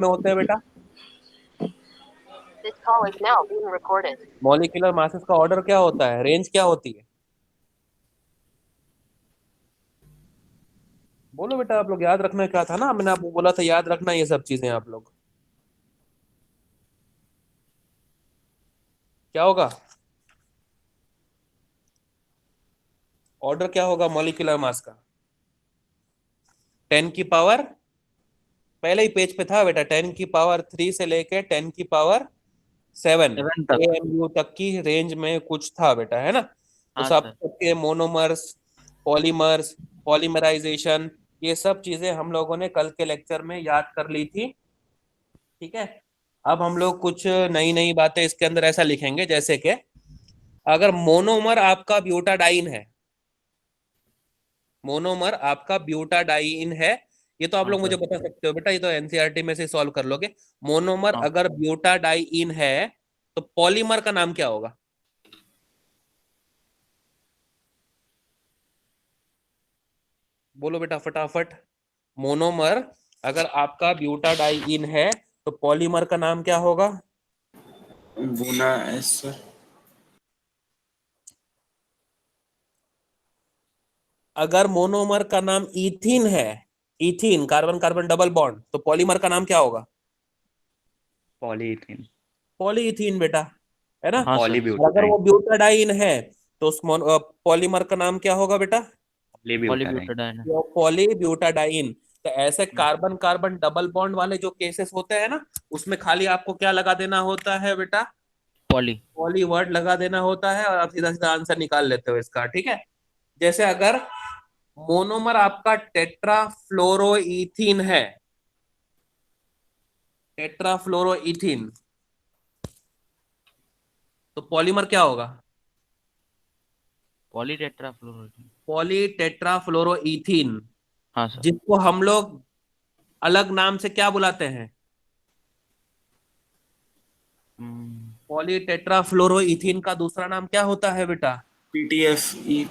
में होते हैं बेटा? This call is now being recorded. Molecular masses का ऑर्डर क्या होता है, रेंज क्या होती है? बोलो बेटा, आप लोग याद रखना क्या था ना, मैंने आपको बोला था याद रखना ये सब चीजें आप लोग। क्या होगा ऑर्डर, क्या होगा मॉलिक्यूलर मास का? 10 की पावर, पहले ही पेज पे था बेटा, 10 की पावर 3 से लेके 10 की पावर 7 7 तक। AMU तक की रेंज में कुछ था बेटा, है ना? तो हाँ सब सर। के मोनोमर्स, पॉलीमर्स, पॉलीमराइजेशन, ये सब चीजें हम लोगों ने कल के लेक्चर में याद कर ली थी। ठीक है। अब हम लोग कुछ नई नई बातें इसके अंदर ऐसा लिखेंगे, जैसे कि अगर मोनोमर आपका ब्यूटाडाइन है, मोनोमर आपका ब्यूटाडाइन है, ये तो आप हाँ लोग मुझे सर। बता सकते हो बेटा, ये तो एनसीईआरटी में से सॉल्व कर लोगे। मोनोमर हाँ। अगर ब्यूटाडाइन है तो पॉलीमर का नाम क्या होगा? बोलो बेटा फटाफट। मोनोमर अगर आपका ब्यूटाडाइन है तो पॉलीमर का नाम क्या होगा? बुना एस सर। अगर मोनोमर का नाम इथीन है, ethene carbon carbon double bond, तो पॉलीमर का नाम क्या होगा? पॉलीइथीन। पॉलीइथीन बेटा, है ना? हाँ सर। और अगर पॉलीब्यूटाडाइन। वो ब्यूटाडाइन है तो उस पॉलीमर का नाम क्या होगा बेटा? पॉलीब्यूटाडाइन। वो पॉलीब्यूटाडाइन। तो ऐसे हाँ sir. Carbon carbon double bond वाले जो केसेस होते हैं ना, उसमें खाली आपको क्या लगा देना होता है बेटा? पॉली। पॉली वर्ड लगा देना होता है और आप सीधा सीधा आंसर निकाल लेते हो इसका। ठीक है। जैसे अगर मोनोमर आपका टेट्राफ्लोरोइथीन है, टेट्राफ्लोरोइथीन, तो पॉलीमर क्या होगा? पॉलीटेट्राफ्लोरोइथीन। पॉलीटेट्राफ्लोरोइथीन, हाँ सर। जिसको हम लोग अलग नाम से क्या बुलाते हैं? हम्म, पॉलीटेट्राफ्लोरोइथीन का दूसरा नाम क्या होता है बेटा? PTFE।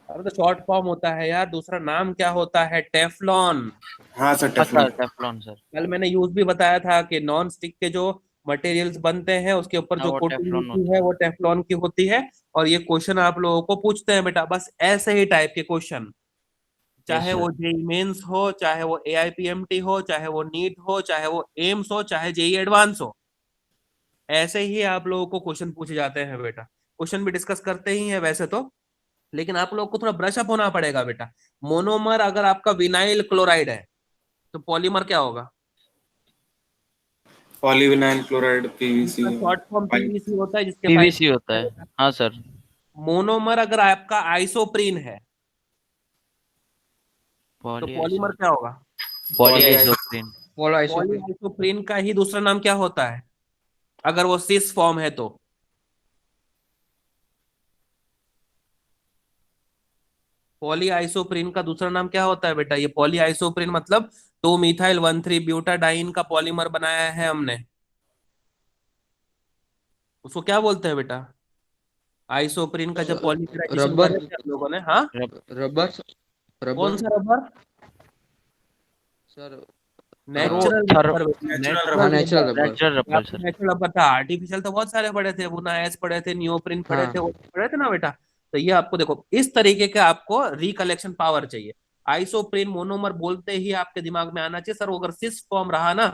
अरे तो शॉर्ट फॉर्म होता है यार, दूसरा नाम क्या होता है? टेफ्लॉन। हाँ सर, अच्छा टेफलॉन। Teflon sir. कल मैंने यूज भी बताया था कि नॉन स्टिक के जो मटेरियल्स बनते हैं उसके ऊपर हाँ जो वो कोटिंग टेफ्लॉन होती होता है है। वो टेफ्लॉन की होती है। और ये क्वेश्चन आप लोगों को पूछते हैं बेटा, बस ऐसे ही टाइप के क्वेश्चन, यस चाहे सर। वो जेई मेंस हो, चाहे वो एआईपीएमटी हो, चाहे वो नीट हो, चाहे वो एम्स हो, चाहे जेई एडवांस हो, ऐसे ही आप लोगों को क्वेश्चन पूछे जाते हैं बेटा। क्वेश्चन भी डिस्कस करते ही हैं वैसे तो, लेकिन आप लोग को थोड़ा ब्रश अप होना पड़ेगा बेटा। मोनोमर अगर आपका विनाइल क्लोराइड है तो पॉलीमर क्या होगा? Polyvinyl chloride, PVC। इसका शॉर्ट फॉर्म पाइप। पीवीसी होता है, जिसके फाइव। पीवीसी होता है। हाँ सर। मोनोमर अगर आपका आइसोप्रीन है तो पॉली पॉलीमर आइसो। क्या होगा? Poly poly isoprene. Poly poly isoprene. Isoprene का ही दूसरा नाम क्या होता है अगर वो सिस फॉर्म है तो? पॉली आइसोप्रीन का दूसरा नाम क्या होता है बेटा? ये पॉली आइसोप्रीन मतलब 2 मिथाइल 1,3 ब्यूटाडाइन का पॉलीमर बनाया है हमने, उसको क्या बोलते हैं बेटा? आइसोप्रीन का जब पॉलीमराइजेशन कर रबर। रहे थे हम लोगों ने, हाँ। रबर। कौन रबर सा रबर? सर। वो नेचुरल थर रबर बेटा, नेचुरल हाँ, natural rubber. Natural rubber. Rubber. Natural ये रबर आपको सर। नेचुरल रबर था, आर्टिफिशियल तो बहुत सारे पड़े थे, बुना एस पड़े थे, नियोप्रिन पड़े थे, हाँ। वो पड़े थे ना बेटा। तो ये आपको देखो इस तरीके का आपको रिकलेक्शन पावर चाहिए। आइसोप्रीन मोनोमर बोलते ही आपके दिमाग में आना चाहिए सर, वो अगर सिस फॉर्म रहा ना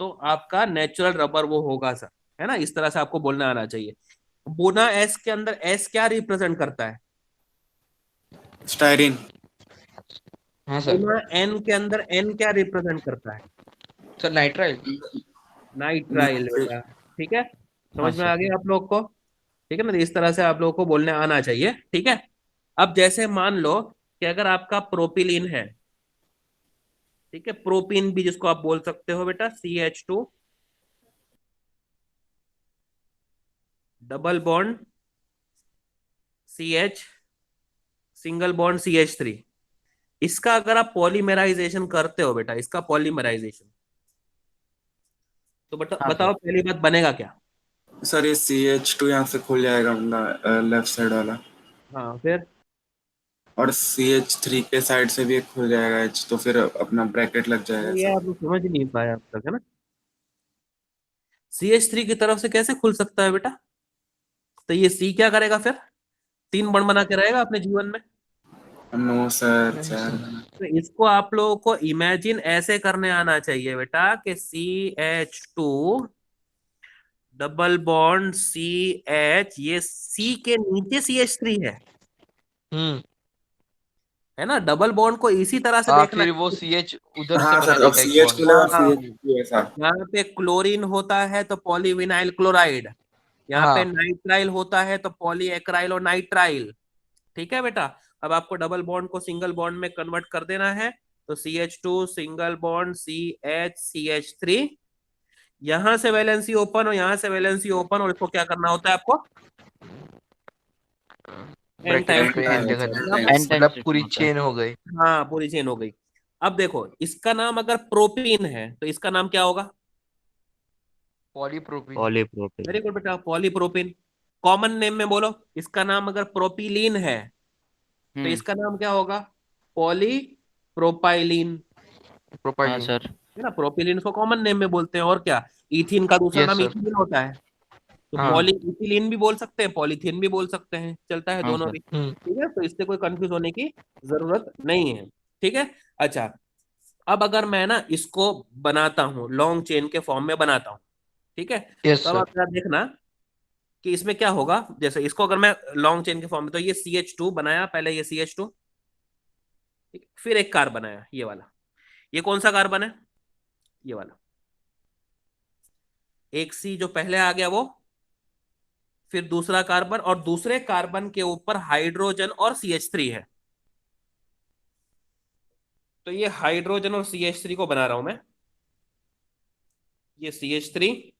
तो आपका नेचुरल रबर वो होगा सर, है ना? इस तरह से आपको बोलना आना चाहिए। बोना एस के अंदर एस क्या रिप्रेजेंट करता है? स्टायरीन। हाँ सर। बोना एन के अंदर एन क्या रिप्रेजेंट करता है? Sir nitrile. नाइट्राइल बेटा। ठीक है, हाँ समझ में सर। आ गया आप लोग को? ठीक है ना, तो इस तरह से आप लोगों को बोलने आना चाहिए। ठीक है। अब जैसे मान लो कि अगर आपका प्रोपिलीन है, ठीक है, प्रोपीन भी जिसको आप बोल सकते हो बेटा, CH2 double bond CH, single bond CH3, इसका अगर आप पॉलीमराइजेशन करते हो बेटा, इसका पॉलीमराइजेशन, तो बेटा हाँ सर। बताओ पहली बात बनेगा क्या? सर ये CH2 यहाँ से खुल जाएगा अपना, लेफ्ट साइड वाला। हाँ फिर और CH3 के साइड से भी एक खुल जाएगा H, तो फिर अपना ब्रैकेट लग जाएगा ये सब। आप लोग समझ नहीं पाए अब तक, है ना। CH3 की तरफ से कैसे खुल सकता है बेटा? तो ये C क्या करेगा फिर? 3 बॉन्ड बना के रहेगा अपने जीवन में। नो सर, नहीं चार सर। तो इसको आप लोगों को इमेजिन ऐसे करने आना चाहिए बेटा कि CH2 डबल बॉन्ड CH, ये C के नीचे CH3 हम्म। है ना। डबल बॉन्ड को इसी तरह से हाँ, देखना फिर वो है। CH उधर से हाँ बना सर, अब देगा एक CH बॉन्ड। खुलेगा और हाँ, CH2 ऐसा। यहाँ पे क्लोरीन होता है तो पॉलीविनाइल क्लोराइड, यहाँ पे हाँ। नाइट्राइल होता है तो पॉलीएक्राइल और नाइट्राइल। ठीक है बेटा। अब आपको डबल बॉन्ड को सिंगल बॉन्ड में कन्वर्ट कर देना है, तो CH2 सिंगल बॉन्ड CH3, यहां से वैलेंसी ओपन और यहां से वैलेंसी ओपन, और इसको क्या करना होता है आपको? एन ब्रैकेट टाइम्स पे हाँ एन लिखना जगह सर, होता है। देना, एन thanks। टाइम्स मतलब लिखना पूरी होता है। चेन हो गई। हाँ, पूरी चेन हो गई। अब देखो, इसका नाम अगर प्रोपीन है तो इसका नाम क्या होगा? पॉलीप्रोपीन। पॉलीप्रोपीन। वेरी गुड बेटा, पॉलीप्रोपीन। कॉमन नेम में बोलो, इसका नाम अगर प्रोपिलीन है तो हम्म। इसका नाम क्या होगा? पॉलीप्रोपाइलीन। हाँ प्रोपाइलिन। सर। है ना, प्रोपिलीन को कॉमन नेम में बोलते हैं। और क्या, इथीन का दूसरा यस नाम सर। इथिलीन होता है, तो हाँ। पॉली इथिलीन भी बोल सकते हैं, पॉलीथीन भी बोल सकते हैं, चलता है हाँ दोनों सर। भी। ठीक है, तो इससे कोई कंफ्यूज होने की जरूरत नहीं है। ठीक है। अच्छा, अब अगर मैं ना इसको बनाता हूँ, लॉन्ग चेन के फॉर्म में बनाता हूँ, ठीक है, यस तो अब सर। आप जरा देखना कि इसमें क्या होगा। जैसे इसको अगर मैं लॉन्ग चेन के फॉर्म में, तो ये CH2 बनाया पहले, ये CH2, ठीक है? फिर एक कार बनाया ये वाला। ये कौन सा कार्बन है? ये वाला। एक C जो पहले आ गया वो, फिर दूसरा कार्बन, और दूसरे कार्बन के ऊपर हाइड्रोजन और CH3 है। तो ये हाइड्रोजन और CH3 को बना रहा हूं मैं। ये CH3,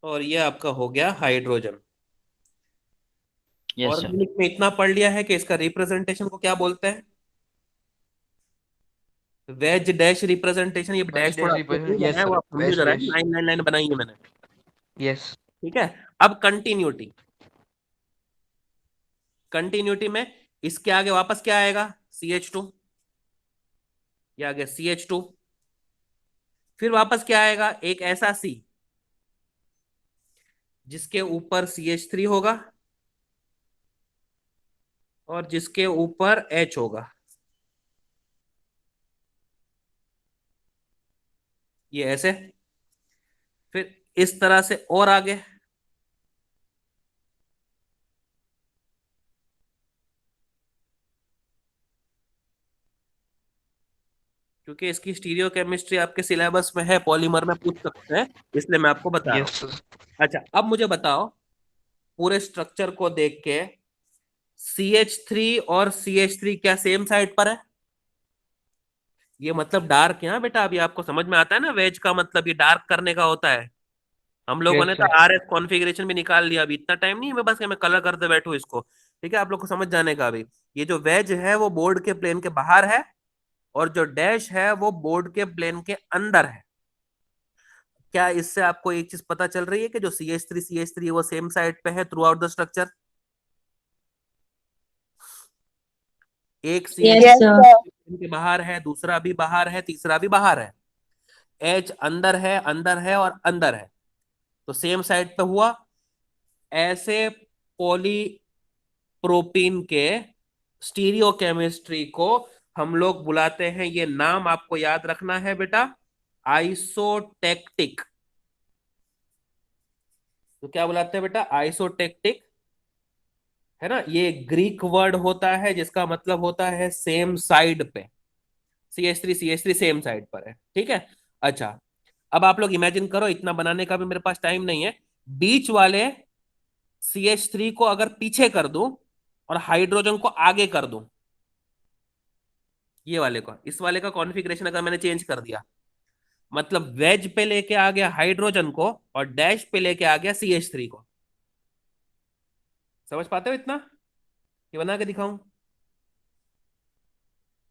और ये आपका हो गया हाइड्रोजन। Yes sir. ऑर्गेनिक में इतना पढ़ लिया है कि इसका रिप्रेजेंटेशन को क्या बोलते हैं? Veg dash representation. ये वेज डैश थोड़ा डैश अच्छे से नहीं यस बनाया, वो सर, आप समझो वेज जरा, डैश। 999 बनाई है मैंने। यस। ठीक है। अब कंटिन्यूटी, कंटिन्यूटी में इसके आगे वापस क्या आएगा? CH2। ये आ गया CH2। फिर वापस क्या आएगा? एक ऐसा C जिसके ऊपर CH3 होगा और जिसके ऊपर H होगा, ये ऐसे। फिर इस तरह से और आगे, क्योंकि इसकी स्टीरियो केमिस्ट्री आपके सिलेबस में है, पॉलीमर में पूछ सकते हैं, इसलिए मैं आपको बता रहा यस हूं। सर। अच्छा, अब मुझे बताओ, पूरे स्ट्रक्चर को देख के, CH3 और CH3 क्या सेम साइड पर है? ये मतलब डार्क है। हाँ बेटा, अभी आपको समझ में आता है ना, वेज का मतलब ये डार्क करने का होता है। हम लोगों यस ने तो सर। RS कॉन्फ़िगरेशन भी निकाल लिया, अभी इतना टाइम नहीं है मैं बस कि मैं कलर करते बैठू इसको। ठीक है, आप लोग को समझ जाने का अभी। ये जो वेज है वो बोर्ड के प्लेन के बाहर है, और जो डैश है वो बोर्ड के प्लेन के अंदर है। क्या इससे आपको एक चीज पता चल रही है कि जो CH3 वो सेम साइड पे है थ्रू आउट द स्ट्रक्चर? एक CH Yes, sir. के बाहर है, दूसरा भी बाहर है, तीसरा भी बाहर है। H अंदर है, अंदर है और अंदर है, तो सेम साइड पे हुआ। ऐसे पॉलीप्रोपीन के स्टीरियो केमिस्ट्री को हम लोग बुलाते हैं, ये नाम आपको याद रखना है बेटा, आइसोटेक्टिक। तो क्या बुलाते हैं बेटा? आइसोटेक्टिक। है ना, ये ग्रीक वर्ड होता है जिसका मतलब होता है सेम साइड पे। CH3 सेम साइड पर है। ठीक है। अच्छा, अब आप लोग इमेजिन करो, इतना बनाने का भी मेरे पास टाइम नहीं है। बीच वाले CH3 को अगर पीछे कर दूं और हाइड्रोजन को आगे कर दूं, ये वाले को, इस वाले का कॉन्फ़िगरेशन अगर मैंने चेंज कर दिया, मतलब वेज पे लेके आ गया हाइड्रोजन को और डैश पे लेके आ गया CH3 को। समझ पाते हो इतना? ये बना के दिखाऊं?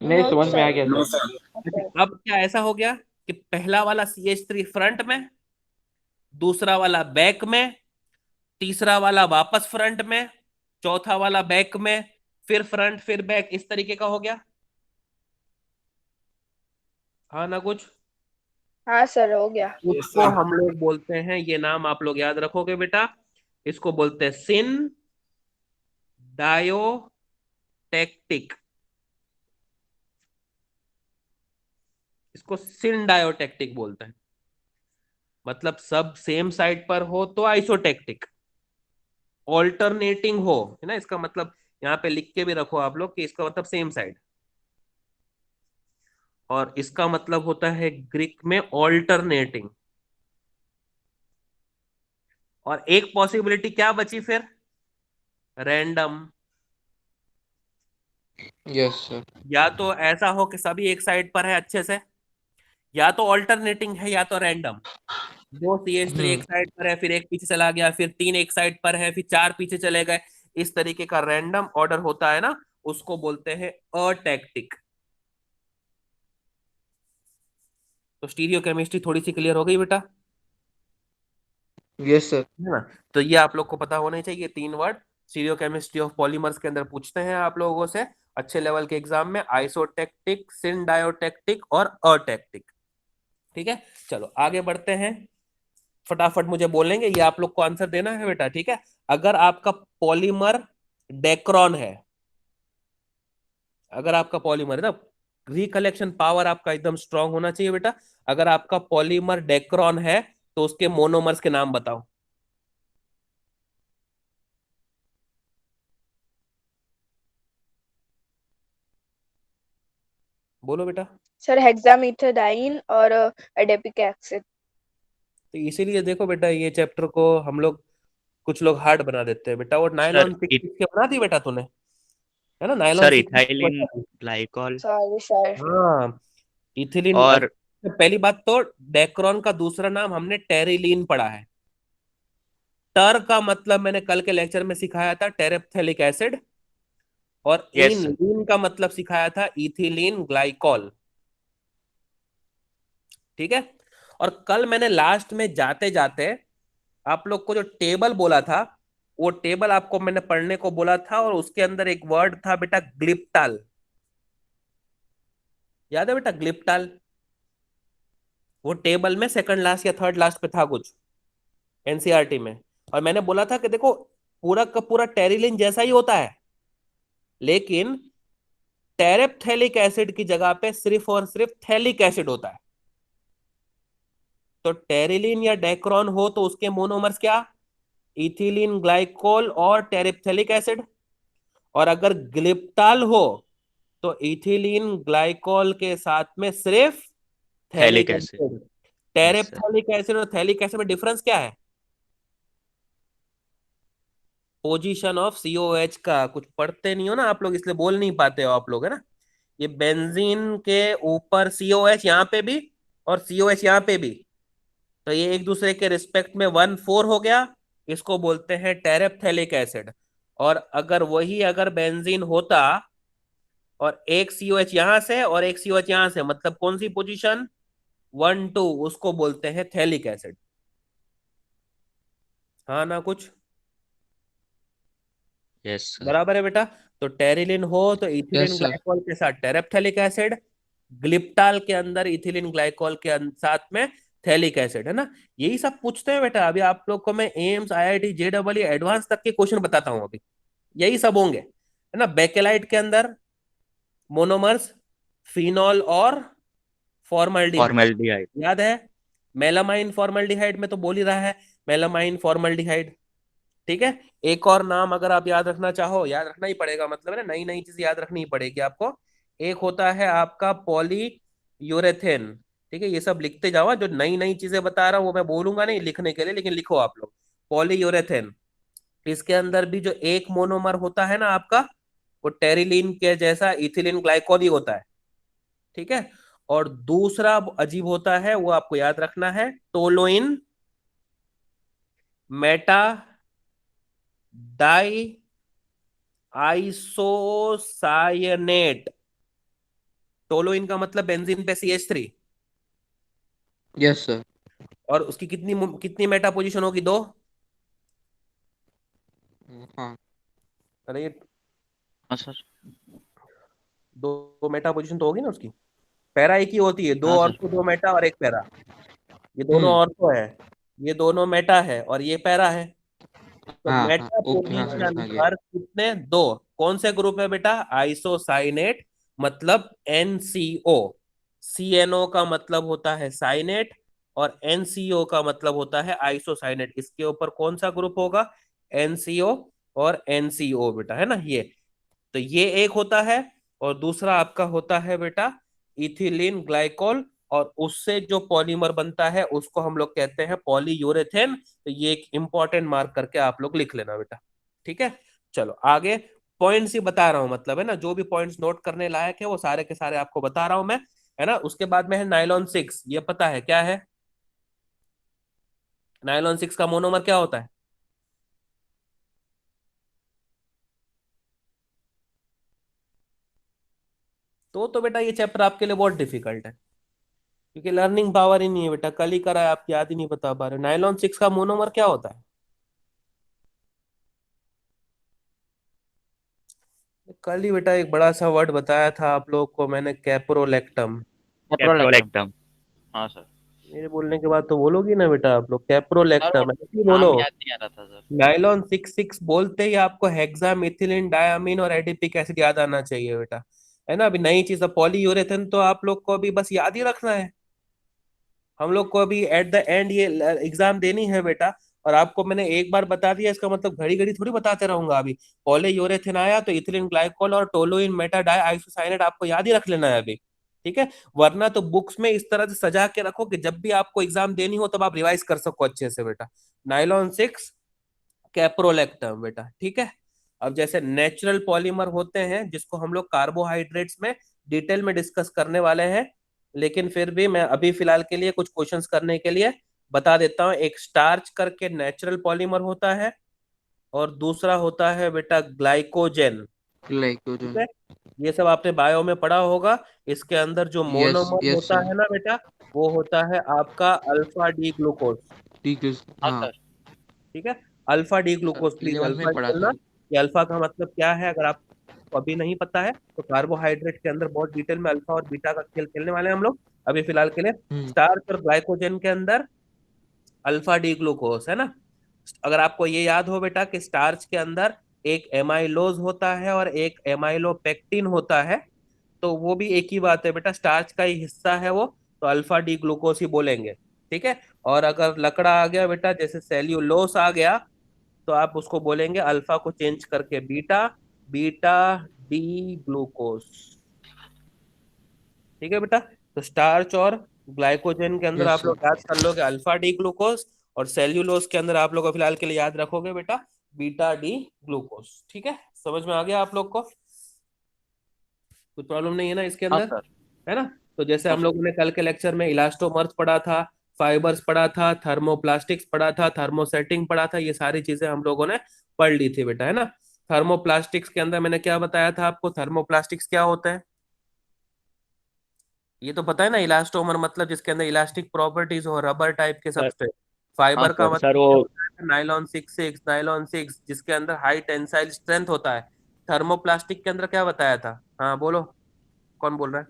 नहीं, समझ में आ गया नो सर। सर। अच्छा, अब क्या ऐसा हो गया कि पहला वाला CH3 फ्रंट में, दूसरा वाला बैक में, तीसरा वाला वापस फ्रंट में, चौथा वाला बैक में, फिर फ्रंट, फिर बैक, इस तरीके का हो गया। हाँ ना कुछ। हाँ सर, हो गया। उसको हम लोग बोलते हैं, ये नाम आप लोग याद रखोगे बेटा, इसको बोलते हैं सिन डायोटेक्टिक। इसको सिन डायोटेक्टिक बोलते हैं। मतलब सब सेम साइड पर हो तो आइसोटेक्टिक, ऑल्टरनेटिंग हो, है ना, इसका मतलब यहाँ पे लिख के भी रखो आप लोग कि इसका मतलब सेम साइड, और इसका मतलब होता है ग्रीक में ऑल्टरनेटिंग। और एक पॉसिबिलिटी क्या बची फिर, रैंडम। Yes sir. या तो ऐसा हो कि सभी एक साइड पर है अच्छे से, या तो ऑल्टरनेटिंग है, या तो रैंडम। दो CH3 एक साइड पर है, फिर एक पीछे चला गया, फिर तीन एक साइड पर है, फिर चार पीछे चले गए, इस तरीके का रैंडम ऑर्डर होता है ना, उसको बोलते हैं अटैक्टिक। तो स्टीरियो केमिस्ट्री थोड़ी सी क्लियर हो गई बेटा, यस सर। है ना। तो ये आप लोग को पता होने चाहिए, तीन word stereo chemistry of polymers के अंदर पूछते हैं आप लोगों से अच्छे लेवल के एग्जाम में, आइसोटेक्टिक, सिनडायोटेक्टिक और अटैक्टिक। ठीक है, चलो आगे बढ़ते हैं। फटाफट मुझे बोलेंगे, ये आप लोग को आंसर देना है बेटा, ठीक है। अगर आपका पॉलीमर डेक्रोन है, अगर आपका पॉलीमर है ना, रिकलेक्शन पावर आपका एकदम स्ट्रांग होना चाहिए बेटा। अगर आपका पॉलीमर डेक्रोन है तो उसके मोनोमर्स के नाम बताओ। बोलो बेटा। सर हेक्सामीथाडाइन और एडेपिक एसिड। तो इसीलिए देखो बेटा, ये चैप्टर को हम लोग, कुछ लोग हार्ड बना देते हैं बेटा। वो सर नायलॉन सीख के बना दी बेटा तूने, है ना, नायलॉन सर सीख। Ethylene glycol sorry sir. हाँ, इथिलीन। और पहली बात तो डेक्रोन का दूसरा नाम हमने टेरिलीन पढ़ा है। टर का मतलब मैंने कल के लेक्चर में सिखाया था, टेरेप्थेलिक एसिड। और यस इन सर। लीन का मतलब सिखाया था, इथिलीन ग्लाइकॉल। ठीक है। और कल मैंने लास्ट में जाते जाते आप लोग को जो टेबल बोला था, वो टेबल आपको मैंने पढ़ने को बोला था, और उसके अंदर एक वर्ड था बेटा, ग्लिप्टाल। याद है बेटा, ग्लिप्टाल? वो टेबल में सेकंड लास्ट या थर्ड लास्ट पे था कुछ, एनसीईआरटी में। और मैंने बोला था कि देखो, पूरा का पूरा टेरिलिन जैसा ही होता है, लेकिन टेरेप्थेलिक एसिड की जगह पे सिर्फ और सिर्फ थैलिक एसिड होता है। तो टेरिलिन या डेक्रोन हो तो उसके मोनोमर्स क्या, इथिलीन ग्लाइकोल और टेरेप्थेलिक एसिड। और अगर ग्लिप्टाल हो तो इथिलीन ग्लाइकोल के साथ में सिर्फ phthalic phthalic acid. Acid. Yes sir. Terephthalic acid और थैलिक एसिड में डिफरेंस क्या है, पोजीशन ऑफ COH का। कुछ पढ़ते नहीं हो ना आप लोग, इसलिए बोल नहीं पाते हो आप लोग, है ना। ये बेंजीन के ऊपर COH यहाँ पे भी और COH यहाँ पे भी, तो ये एक दूसरे के रिस्पेक्ट में 1,4 हो गया, इसको बोलते हैं टेरेप्थेलिक एसिड। और अगर वही अगर बेंजीन होता और एक COH यहाँ से और एक COH यहाँ से, मतलब कौन सी पोजीशन, 1,2, उसको बोलते हैं थैलिक एसिड। हाँ ना कुछ। Yes sir. बराबर है बेटा। तो टेरिलिन हो तो इथिलीन यस सर। ग्लाइकोल के साथ टेरेप्थेलिक एसिड, ग्लिप्टाल के अंदर इथिलीन ग्लाइकोल के साथ में थैलिक एसिड, है ना। यही सब पूछते हैं बेटा। अभी आप लोग को मैं एम्स, IIT, JEE एडवांस तक के क्वेश्चन बताता हूँ अभी, यही सब होंगे, है ना। बेकेलाइट के अंदर मोनोमर्स फिनॉल और फॉर्मल्डिहाइड, फॉर्मेल्डिहाइड। याद है। मेलामाइन फॉर्मल्डिहाइड में तो बोल ही रहा है, मेलामाइन फॉर्मल्डिहाइड। ठीक है। एक और नाम अगर आप याद रखना चाहो, याद रखना ही पड़ेगा, मतलब है ना, नई नई चीज याद रखनी ही पड़ेगी आपको। एक होता है आपका पॉली यूरेथेन। ठीक है, ये सब लिखते जाओ, जो नई नई चीजें बता रहा हूँ वो मैं बोलूंगा नहीं लिखने के लिए, लेकिन लिखो आप लोग, पॉली यूरेथेन। इसके अंदर भी जो एक मोनोमर होता है ना आपका, वो टेरिलीन के जैसा इथिलीन ग्लाइकोल ही होता है। ठीक है। और दूसरा अजीब होता है, वो आपको याद रखना है, toluene meta di isocyanate. Toluene का मतलब बेंजीन पे CH3, यस सर। और उसकी कितनी कितनी मेटा पोजीशन होगी? 2। हाँ अरे ये हाँ सर। दो मेटा पोजीशन तो होगी ना उसकी। पैरा एक ही होती है, 2 हाँ सर। ऑर्थो 2 मेटा और 1 पैरा। ये दोनों हम्म ऑर्थो है, ये दोनों मेटा है और ये पैरा है। तो हाँ हाँ मेटा ओके हाँ समझ में आ पोजीशन गया। पर कितने? 2। कौन से ग्रुप है बेटा? आइसोसाइनेट, मतलब NCO। CNO का मतलब होता है साइनेट और NCO का मतलब होता है आइसोसाइनेट। इसके ऊपर कौन सा ग्रुप होगा? NCO और NCO बेटा, है ना ये। तो ये एक होता है, और दूसरा आपका होता है बेटा इथिलीन ग्लाइकोल, और उससे जो पॉलीमर बनता है उसको हम लोग कहते हैं पॉलीयूरेथेन। तो ये एक इंपॉर्टेंट मार्क करके आप लोग लिख लेना बेटा, ठीक है। चलो आगे, पॉइंट्स ही बता रहा हूं, मतलब है ना, जो भी पॉइंट्स नोट करने लायक है वो सारे के सारे आपको बता रहा हूं मैं, है ना। उसके बाद में है नाइलॉन 6, ये पता है क्या है? नाइलॉन 6 का मोनोमर क्या होता है? तो बेटा ये चैप्टर आपके लिए बहुत डिफिकल्ट है, क्योंकि लर्निंग पावर ही नहीं है बेटा, कल ही करा है, आप याद ही नहीं बता पा रहे। नाइलॉन 6 का मोनोमर क्या होता है? कल ही बेटा एक बड़ा सा वर्ड बताया था आप लोग को मैंने, कैप्रोलेक्टम। कैप्रोलेक्टम। कैप्रोलेक्टम। हाँ सर। मेरे बोलने के बाद तो बोलोगी ना बेटा आप लोग, सर वो कैप्रोलेक्टम ऐसे ही बोलो। नाम याद नहीं आ रहा था सर। नाइलॉन 6 बोलते ही आपको हेक्सा मिथिलीन डायमीन और एडिपिक एसिड याद आना चाहिए बेटा, है ना। अभी नई चीज है पॉलीयूरेथेन, तो आप लोग को अभी बस याद ही रखना है। हम लोग को अभी एट द एंड ये एग्जाम देनी है बेटा, और आपको मैंने एक बार बता दिया, इसका मतलब घड़ी घड़ी थोड़ी बताते रहूंगा। अभी पॉलीयूरेथेन आया तो इथिलीन ग्लाइकोल और टोलुइन मेटा डाई आइसोसाइनेट आपको याद ही रख लेना है अभी, ठीक है। वरना तो बुक्स में इस तरह से सजा के रखो कि जब भी आपको एग्जाम देनी हो तब आप रिवाइज कर सको अच्छे से बेटा। नाइलॉन 6, कैप्रोलेक्टम बेटा, ठीक है। अब जैसे नेचुरल पॉलीमर होते हैं जिसको हम लोग कार्बोहाइड्रेट्स में डिटेल में डिस्कस करने वाले हैं, लेकिन फिर भी मैं अभी फिलहाल के लिए कुछ क्वेश्चंस करने के लिए बता देता हूँ। एक स्टार्च करके नेचुरल पॉलीमर होता है, और दूसरा होता है बेटा ग्लाइकोजेन, ठीक ग्लाइकोजन। है। ये सब आपने बायो में पढ़ा होगा। इसके अंदर जो यस मोनोमर यस होता सर। है ना बेटा, वो होता है आपका अल्फा डी ग्लूकोज, ठीक है। हाँ हाँ सर। ठीक है। Alpha D sir glucose, please 11th alpha में पढ़ा निकलना। था। ये अल्फा का मतलब क्या है, अगर आपको अभी नहीं पता है तो कार्बोहाइड्रेट के अंदर बहुत डिटेल में अल्फा और बीटा का खेल खेलने वाले हैं हम लोग अभी फिलहाल के लिए। हम्म स्टार्च और ग्लाइकोजन के अंदर अल्फा डी ग्लूकोज, है ना। अगर आपको ये याद हो बेटा कि स्टार्च के अंदर एक एमाइलोज होता है और एक एमाइलोपेक्टिन होता है, तो वो भी एक ही बात है बेटा, स्टार्च का ही हिस्सा है वो, तो अल्फा डी ग्लूकोज ही बोलेंगे, ठीक है। और अगर लकड़ा आ गया बेटा, जैसे सेल्यूलोस आ गया, तो आप उसको बोलेंगे अल्फा को चेंज करके बीटा, बीटा डी ग्लूकोज, ठीक है बेटा। तो स्टार्च और ग्लाइकोजन के अंदर यस आप सर। लोग याद कर लोगे अल्फा डी ग्लूकोज, और सेल्यूलोज के अंदर आप लोग को फिलहाल के लिए याद रखोगे बेटा बीटा डी ग्लूकोज, ठीक है। समझ में आ गया आप लोग को? कुछ प्रॉब्लम नहीं है ना इसके हाँ अंदर, सर। है ना। तो जैसे हाँ हम सर। लोगों ने कल के लेक्चर में इलास्टोमर्स पढ़ा था, फाइबर्स पढ़ा था, थर्मोप्लास्टिक्स पढ़ा था, थर्मोसेटिंग पढ़ा था, ये सारी चीजें हम लोगों ने पढ़ ली थी बेटा, है ना। थर्मोप्लास्टिक्स के अंदर मैंने क्या बताया था आपको, थर्मोप्लास्टिक्स क्या होता है? ये तो पता है ना, इलास्टोमर मतलब जिसके अंदर इलास्टिक प्रॉपर्टीज हो, रबर टाइप के सर। सबस्ट्रेट। हाँ फाइबर का सर। मतलब सर क्या वो होता है? नाइलॉन 6 जिसके अंदर हाई टेंसाइल स्ट्रेंथ होता है। थर्मोप्लास्टिक के अंदर क्या बताया था? हाँ बोलो, कौन बोल रहा है?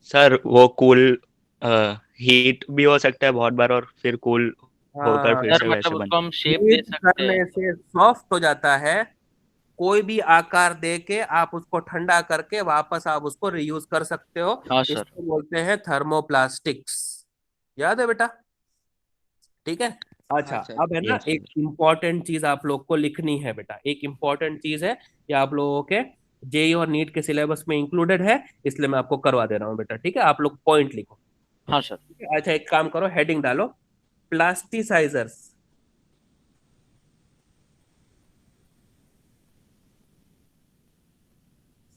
सर वो कूल हीट भी हो सकता है बहुत बार, और फिर कूल होकर हाँ, फिर सर से मतलब वैसे बन उसको हम शेप दे हीट सकते हैं। करने से सॉफ्ट हो जाता है, कोई भी आकार दे के आप उसको ठंडा करके वापस आप उसको रीयूज कर सकते हो। हाँ सर। इसको बोलते हैं थर्मोप्लास्टिक्स, याद है बेटा, ठीक है। अच्छा, हाँ सर। अब है ना यस एक सर। इम्पॉर्टेंट चीज आप लोग को लिखनी है बेटा, एक इम्पॉर्टेंट चीज है, ये आप लोगों के जेई और नीट के सिलेबस में इंक्लूडेड है, इसलिए मैं आपको करवा दे रहा हूँ बेटा, ठीक है। आप लोग पॉइंट लिखो, हाँ सर। ठीक है? अच्छा एक काम करो, हेडिंग डालो, प्लास्टिसाइजर्स।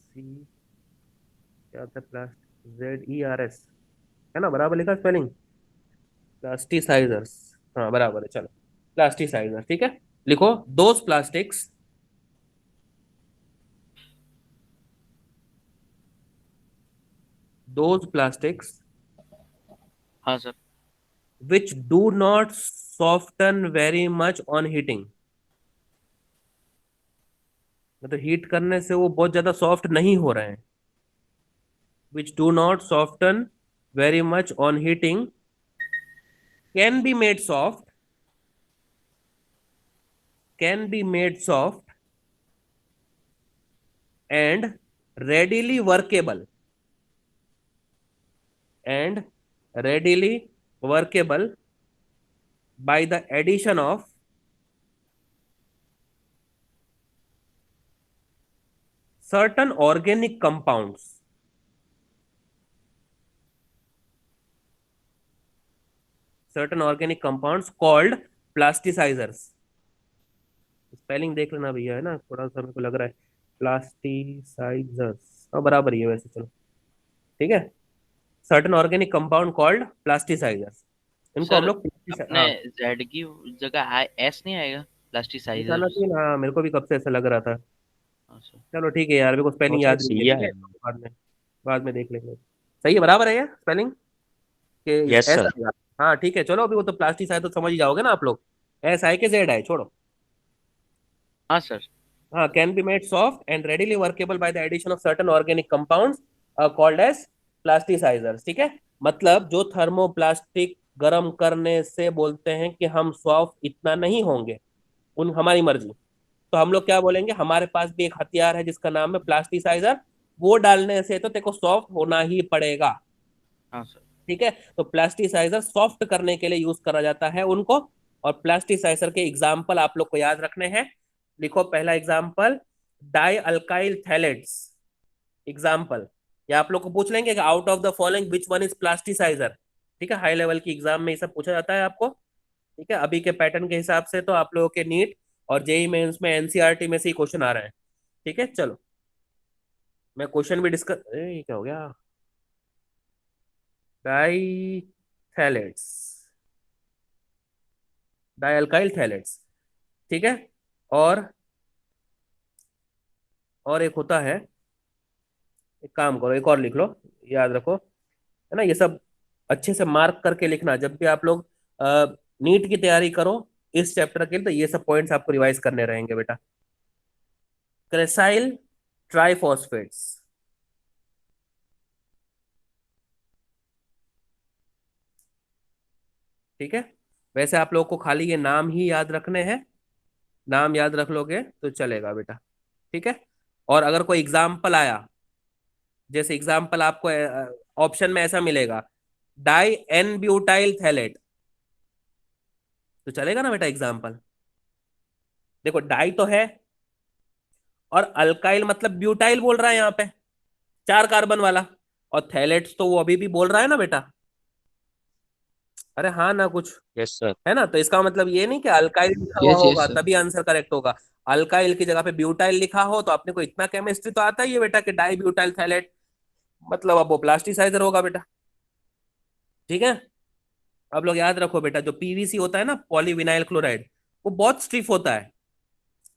सी क्या था, ZERS, है ना, बराबर लिखा स्पेलिंग? प्लास्टिसाइजर्स, हाँ बराबर है, चलो प्लास्टिसाइजर, ठीक है। लिखो, दोज प्लास्टिक्स दोज प्लास्टिक्स हाँ sir. which do not soften very much on heating। मतलब हीट करने से वो बहुत ज्यादा सॉफ्ट नहीं हो रहे हैं। which do not soften very much on heating, can be made soft, can be made soft and readily workable, and readily workable by the addition of certain organic compounds, certain organic compounds called plasticizers। Spelling देख लेना भैया, है ना, थोड़ा सा मेरे को लग रहा है प्लास्टिसाइजर्स, हाँ बराबर ही है वैसे, चलो ठीक है। Certain organic compound called plasticisers, इनको हम सर लोग अपने जेड की जगह एस नहीं आएगा निकालना प्लास्टिसाइजर? चाहिए ना, हाँ, मेरे को भी कब से ऐसा लग रहा था। हाँ सर। चलो ठीक है यार, मेरे को और स्पेलिंग सर याद नहीं है, सिया ठीक है, है। बाद में देख लेंगे। सही है, बराबर है यार स्पेलिंग के यस ऐसा सर। लगा। हाँ ठीक है, चलो अभी वो तो प्लास्टिसाइड तो समझ ही जाओगे ना आप लोग, एस आई के जेड आई छोड़ो। हाँ सर। हाँ, can be made soft and readily workable by the addition of certain organic compounds called as plasticizers. ठीक है, मतलब जो थर्मोप्लास्टिक गर्म करने से बोलते हैं कि हम सॉफ्ट इतना नहीं होंगे, उन हमारी मर्जी, तो हम लोग क्या बोलेंगे, हमारे पास भी एक हथियार है जिसका नाम है प्लास्टिसाइजर, वो डालने से तो तेको सॉफ्ट होना ही पड़ेगा। हाँ सर। ठीक है, तो प्लास्टिसाइजर सॉफ्ट करने के लिए यूज करा जाता है उनको। और प्लास्टिसाइजर के एग्जाम्पल आप लोग को याद रखने हैं। लिखो पहला example, di alkyl phthalates. Example, या आप लोग को पूछ लेंगे कि out of the following which one is plasticizer. ठीक है, हाई लेवल की एग्जाम में ये सब पूछा जाता है आपको। ठीक है, अभी के पैटर्न के हिसाब से तो आप लोगों के नीट और जेई मेंस में एनसीईआरटी में से ही क्वेश्चन आ रहे हैं। ठीक है, चलो मैं क्वेश्चन भी डिस्कस, ये क्या हो गया, di phthalates, di alkyl phthalates. ठीक है, और एक होता है, एक काम करो, एक और लिख लो, याद रखो, है ना, ये सब अच्छे से मार्क करके लिखना जब भी आप लोग नीट की तैयारी करो इस चैप्टर के लिए, तो ये सब पॉइंट्स आपको रिवाइज करने रहेंगे बेटा। क्रेसाइल ट्राइफॉस्फेट्स, ठीक है, वैसे आप लोगों को खाली ये नाम ही याद रखने हैं, नाम याद रख लोगे तो चलेगा बेटा। ठीक है, और अगर कोई एग्जाम्पल आया, जैसे एग्जाम्पल आपको ऑप्शन में ऐसा मिलेगा, डाई एन ब्यूटाइल थैलेट, तो चलेगा ना बेटा एग्जाम्पल। देखो डाई तो है, और अल्काइल मतलब ब्यूटाइल बोल रहा है यहाँ पे, 4 कार्बन वाला, और थैलेट्स तो वो अभी भी बोल रहा है ना बेटा। अरे हाँ ना कुछ, यस सर। है ना, तो इसका मतलब ये नहीं कि अल्काइल लिखा हुआ यस यस होगा सर। तभी आंसर करेक्ट होगा। अल्काइल की जगह पे ब्यूटाइल लिखा हो तो अपने को इतना केमिस्ट्री तो आता ही है बेटा कि डाई ब्यूटाइल थैलेट, मतलब अब वो प्लास्टिसाइजर होगा बेटा। ठीक है, अब लोग याद रखो बेटा, जो पीवीसी होता है ना, पॉलीविनाइल क्लोराइड, वो बहुत स्टिफ होता है,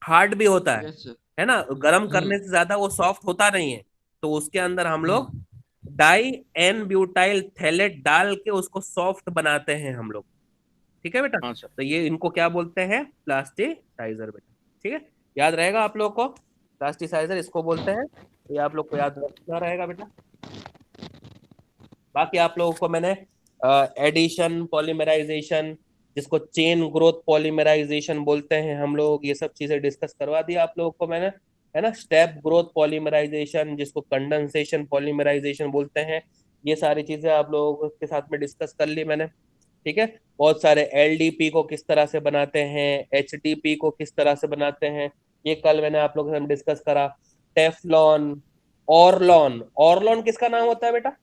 हार्ड भी होता यस सर। है ना, गर्म करने से ज्यादा वो सॉफ्ट होता नहीं है, तो उसके अंदर हम लोग डाई एन ब्यूटाइल थैलेट डाल के उसको सॉफ्ट बनाते हैं हम लोग। ठीक है बेटा, हाँ सर। तो ये इनको क्या बोलते हैं, प्लास्टिसाइजर बेटा। ठीक है, याद रहेगा आप लोग को, प्लास्टिसाइजर इसको बोलते हैं, ये आप लोग को याद रखना रहेगा बेटा। बाकी आप लोगों को मैंने एडिशन, पॉलीमराइजेशन, जिसको चेन ग्रोथ पॉलीमराइजेशन बोलते हैं हम लोग, ये सब चीजें डिस्कस करवा दी आप लोगों को मैंने, है ना। स्टेप ग्रोथ पॉलीमराइजेशन, जिसको कंडेंसेशन पॉलीमराइजेशन बोलते हैं, ये सारी चीजें आप लोगों के साथ में डिस्कस कर ली मैंने। ठीक है, बहुत सारे एलडीपी को किस तरह से बनाते हैं, एचडीपी को किस तरह से बनाते हैं, ये कल मैंने आप लोगों के साथ डिस्कस करा। टेफ्लॉन, ऑर्लॉन, ऑर्लॉन किसका नाम होता है बेटा,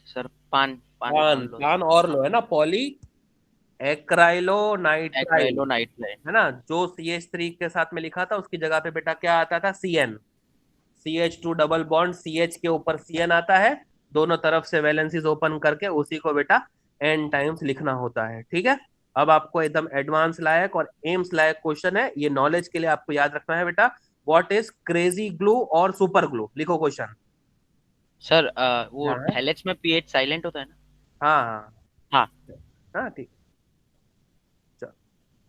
सर पान पान पान, लो। पान और लो, है ना, पॉली एक्राइलोनाइट्राइल, एक्राइलोनाइट्राइल। है ना, जो CH3 के साथ में लिखा था उसकी जगह पे बेटा क्या आता था, CN, CH2 double bond, CH के ऊपर CN आता है, दोनों तरफ से वैलेंसीज ओपन करके उसी को बेटा N टाइम्स लिखना होता है। ठीक है, अब आपको एकदम एडवांस लायक और एम्स लायक क्वेश्चन है, ये नॉलेज के लिए आपको याद रखना है बेटा। व्हाट इज क्रेजी ग्लू और सुपर ग्लू, लिखो क्वेश्चन। सर वो हाँ थैलेट्स में पीएच साइलेंट होता है ना? हाँ हाँ हाँ हाँ ठीक।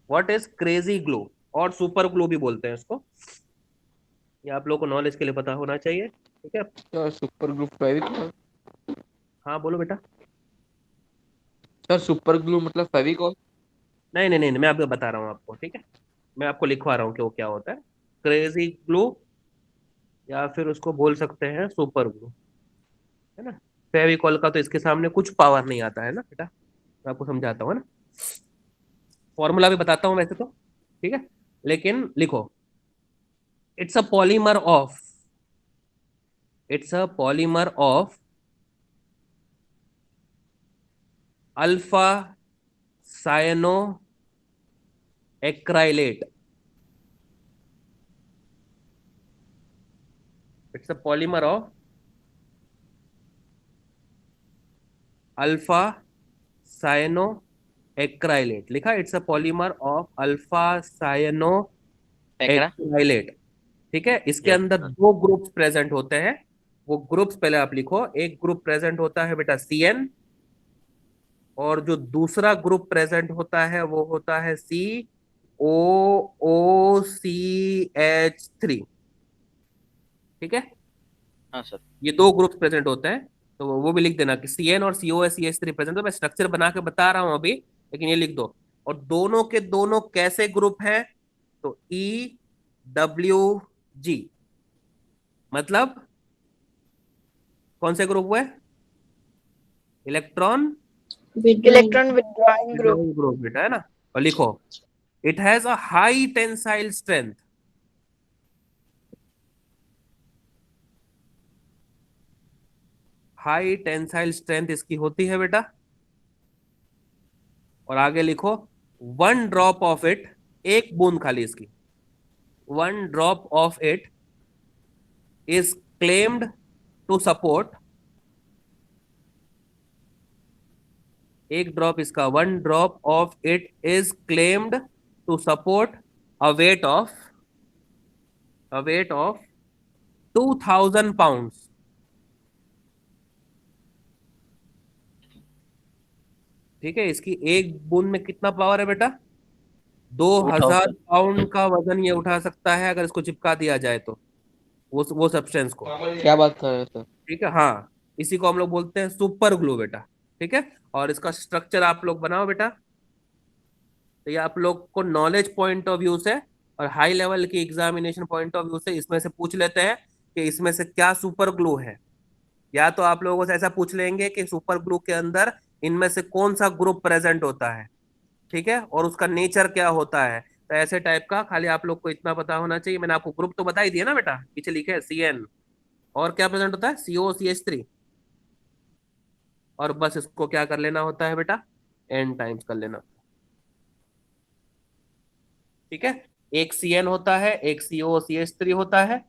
व्हाट इज क्रेजी ग्लू, और सुपर ग्लू भी बोलते हैं इसको, ये आप लोगों को नॉलेज के लिए पता होना चाहिए, ठीक है। Sir super glue Fevicol. हाँ बोलो बेटा। सर सुपर ग्लू मतलब फेविकॉल। नहीं नहीं नहीं नहीं, मैं आपको बता रहा हूँ आपको, ठीक है। मैं आपको लिखवा रहा हूँ कि वो क्या होता है, क्रेजी ग्लू, या फिर उसको बोल सकते हैं सुपर ग्लू, है ना। फेविकॉल का तो इसके सामने कुछ पावर नहीं आता है ना बेटा, मैं आपको समझाता हूँ, है ना। फॉर्मूला भी बताता हूँ वैसे तो, ठीक है, लेकिन लिखो, it's a polymer of, it's a polymer of alpha cyano acrylate, it's a polymer of alpha cyano acrylate, लिखा, it's a polymer of alpha cyano टेकरा। एक्राइलेट, ठीक है। इसके यस अंदर सर। दो ग्रुप्स प्रेजेंट होते हैं, वो ग्रुप्स पहले आप लिखो, एक ग्रुप प्रेजेंट होता है बेटा CN, और जो दूसरा ग्रुप प्रेजेंट होता है वो होता है COOCH3, ठीक है। हाँ सर। ये दो ग्रुप्स प्रेजेंट होते हैं, तो वो भी लिख देना कि CN और COOCH3 प्रेजेंट, तो मैं स्ट्रक्चर बना के बता रहा हूं अभी, लेकिन ये लिख दो। और दोनों के दोनों कैसे ग्रुप हैं, तो EWG, मतलब कौन से ग्रुप हुए, electron electron withdrawing group. Withdrawing group बेटा, है ना। और लिखो, it has a high tensile strength, high tensile strength इसकी होती है बेटा। और आगे लिखो, वन ड्रॉप ऑफ इट, एक बूंद खाली इसकी, one drop of it is claimed to support, एक ड्रॉप इसका, one drop of it is claimed to support a weight of, a weight of 2000 pounds, ठीक है। इसकी एक बूंद में कितना पावर है बेटा, 2000 2000। पाउंड का वजन ये उठा सकता है अगर इसको चिपका दिया जाए तो, वो सब्सटेंस को, क्या बात कर रहे हैं सर। ठीक है। हाँ, इसी को हम लोग बोलते हैं सुपर ग्लू बेटा, ठीक है। और इसका स्ट्रक्चर आप लोग बनाओ बेटा, तो ये आप लोग को नॉलेज पॉइंट ऑफ व्यू से और हाई लेवल की एग्जामिनेशन पॉइंट ऑफ व्यू से इसमें से पूछ लेते हैं कि इसमें से क्या सुपर ग्लू है। या तो आप लोगों से ऐसा पूछ लेंगे कि सुपर ग्लू के अंदर इनमें से कौन सा ग्रुप प्रेजेंट होता है, ठीक है, और उसका नेचर क्या होता है। तो ऐसे टाइप का खाली आप लोग को इतना पता होना चाहिए। मैंने आपको ग्रुप तो बता ही दिया ना बेटा, पीछे लिखे है CN, और क्या प्रेजेंट होता है COCH3, और बस इसको क्या कर लेना होता है बेटा, n टाइम्स कर लेना, ठीक है। एक CN होता है, एक COCH3 होता है,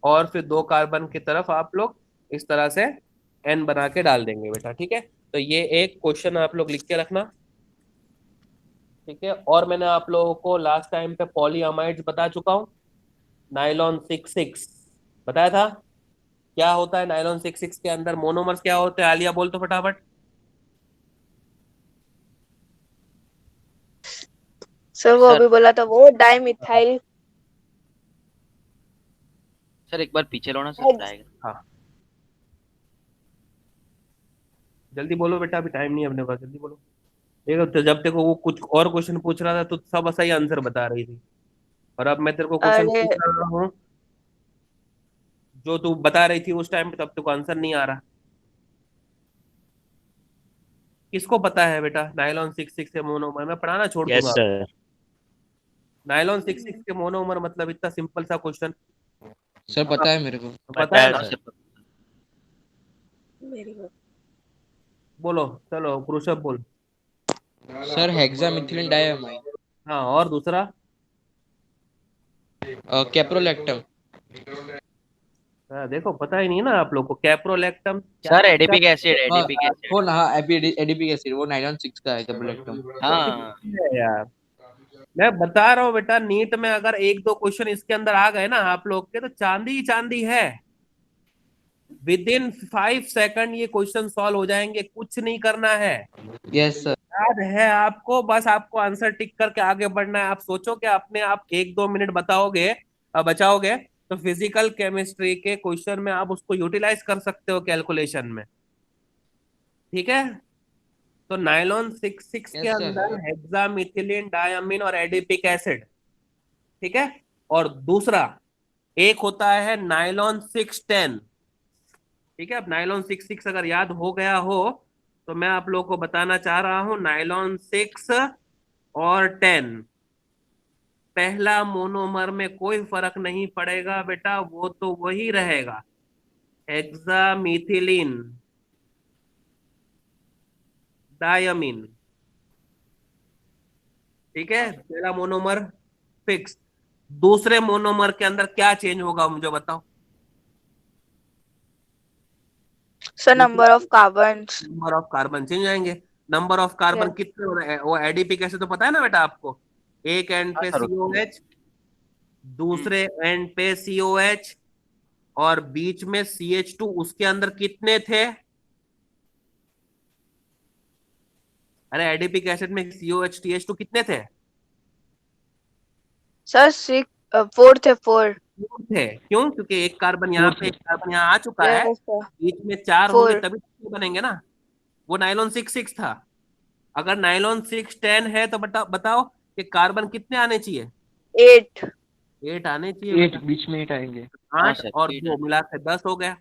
और फिर दो कार्बन की तरफ आप लोग इस तरह से n बना के डाल देंगे बेटा, ठीक है। तो ये एक क्वेश्चन आप लोग लिख के रखना, ठीक है। और मैंने आप लोगों को लास्ट टाइम पे पॉलीअमाइड्स बता चुका हूँ, नाइलॉन 66 बताया था। क्या होता है नाइलॉन 66 के अंदर, मोनोमर्स क्या होते हैं, आलिया बोल तो फटाफट। सर वो सर अभी बोला था वो डाइमिथाइल सर एक बार पीछे लो ना सर, डायग्राम। हाँ जल्दी बोलो बेटा, अभी टाइम नहीं है अपने पास, जल्दी बोलो। देखो, तो जब देखो वो कुछ और क्वेश्चन पूछ रहा था तो सब सही आंसर बता रही थी, और अब मैं तेरे को क्वेश्चन अरे पूछ रहा हूँ जो तू बता रही थी उस टाइम पे, तब तक आंसर नहीं आ रहा। किसको पता है बेटा नाइलॉन 66 के मोनोमर, मैं पढ़ाना छोड़ यस दूंगा। सर। नाइलॉन 66 के मोनोमर मतलब इतना सिंपल सा क्वेश्चन, सर पता है मेरे को। पता पता है है ना। हाँ सर। सर। मेरी बात। बोलो, चलो पुरुषभ बोल। Sir हेक्सामिथिलीन diamine. हाँ, और दूसरा कैप्रोलैक्टम। हाँ, देखो पता ही नहीं है ना आप लोग को, कैप्रोलैक्टम क्या सर क्या एडीपिक एसिड, हाँ एडीपिक एसिड। वो ना, हाँ एडिपिक एसिड, वो नाइलॉन 6 का है कैप्रोलैक्टम। हाँ है यार। मैं बता रहा हूँ बेटा, नीट में अगर एक दो क्वेश्चन इसके अंदर आ गए ना आप लोग के, तो चांदी ही चांदी है। विद इन 5 सेकंड ये क्वेश्चन सॉल्व हो जाएंगे, कुछ नहीं करना है। Yes sir. याद है आपको, बस आपको आंसर टिक करके आगे बढ़ना है। आप सोचो कि अपने आप 1-2 मिनट बताओगे, बचाओगे, तो फिजिकल केमिस्ट्री के क्वेश्चन में आप उसको यूटिलाइज कर सकते हो कैलकुलेशन में। ठीक है, तो नाइलॉन 6 के यस सर। अंदर हेक्सामिथिलीन डायमीन और एडिपिक एसिड, ठीक है। और दूसरा एक होता है नाइलॉन 610, ठीक है। अब नाइलॉन 6 अगर याद हो गया हो तो मैं आप लोगों को बताना चाह रहा हूं, नाइलॉन 6 और 10 पहला मोनोमर में कोई फर्क नहीं पड़ेगा बेटा, वो तो वही रहेगा, हेक्सामिथिलीन डायमीन, ठीक है। पहला मोनोमर फिक्स। दूसरे मोनोमर के अंदर क्या चेंज होगा मुझे बताओ। Sir, number of carbons. Number of carbon change आएंगे। Number of carbon Yes. कितने हो रहे हैं, वो एडीपी कैसे तो पता है ना बेटा आपको, एक एंड हाँ पे सर। COH, दूसरे एंड पे COH, और बीच में CH2, उसके अंदर कितने थे। अरे एडीपिक एसिड में COH TH2 कितने थे, Sir, 4 थे 4. थे। क्यों, क्योंकि एक कार्बन यहाँ पे एक कार्बन यहाँ आ चुका है, Yes sir. बीच में 4 होंगे 4. तभी तो बनेंगे ना। वो नाइलॉन 6 था। अगर नाइलॉन 610 है तो बताओ कि कार्बन कितने आने चाहिए, 8. 8 आने चाहिए 8 बेटा। बीच में 8 आएंगे। हाँ 8 सर, और 8 2 मिला के 10 हो गया।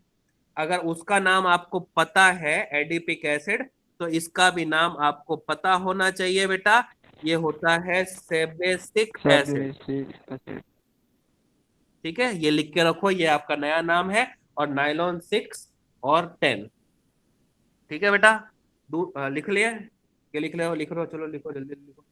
अगर उसका नाम आपको पता है एडिपिक एसिड, तो इसका भी नाम आपको पता होना चाहिए बेटा, ये होता है सेबेसिक एसिड। ठीक है, ये लिख के रखो, ये आपका नया नाम है। और नाइलॉन 6 और 10, ठीक है बेटा। लिख लिया, ये लिख लो, लिख लो, चलो लिखो, जल्दी लिखो।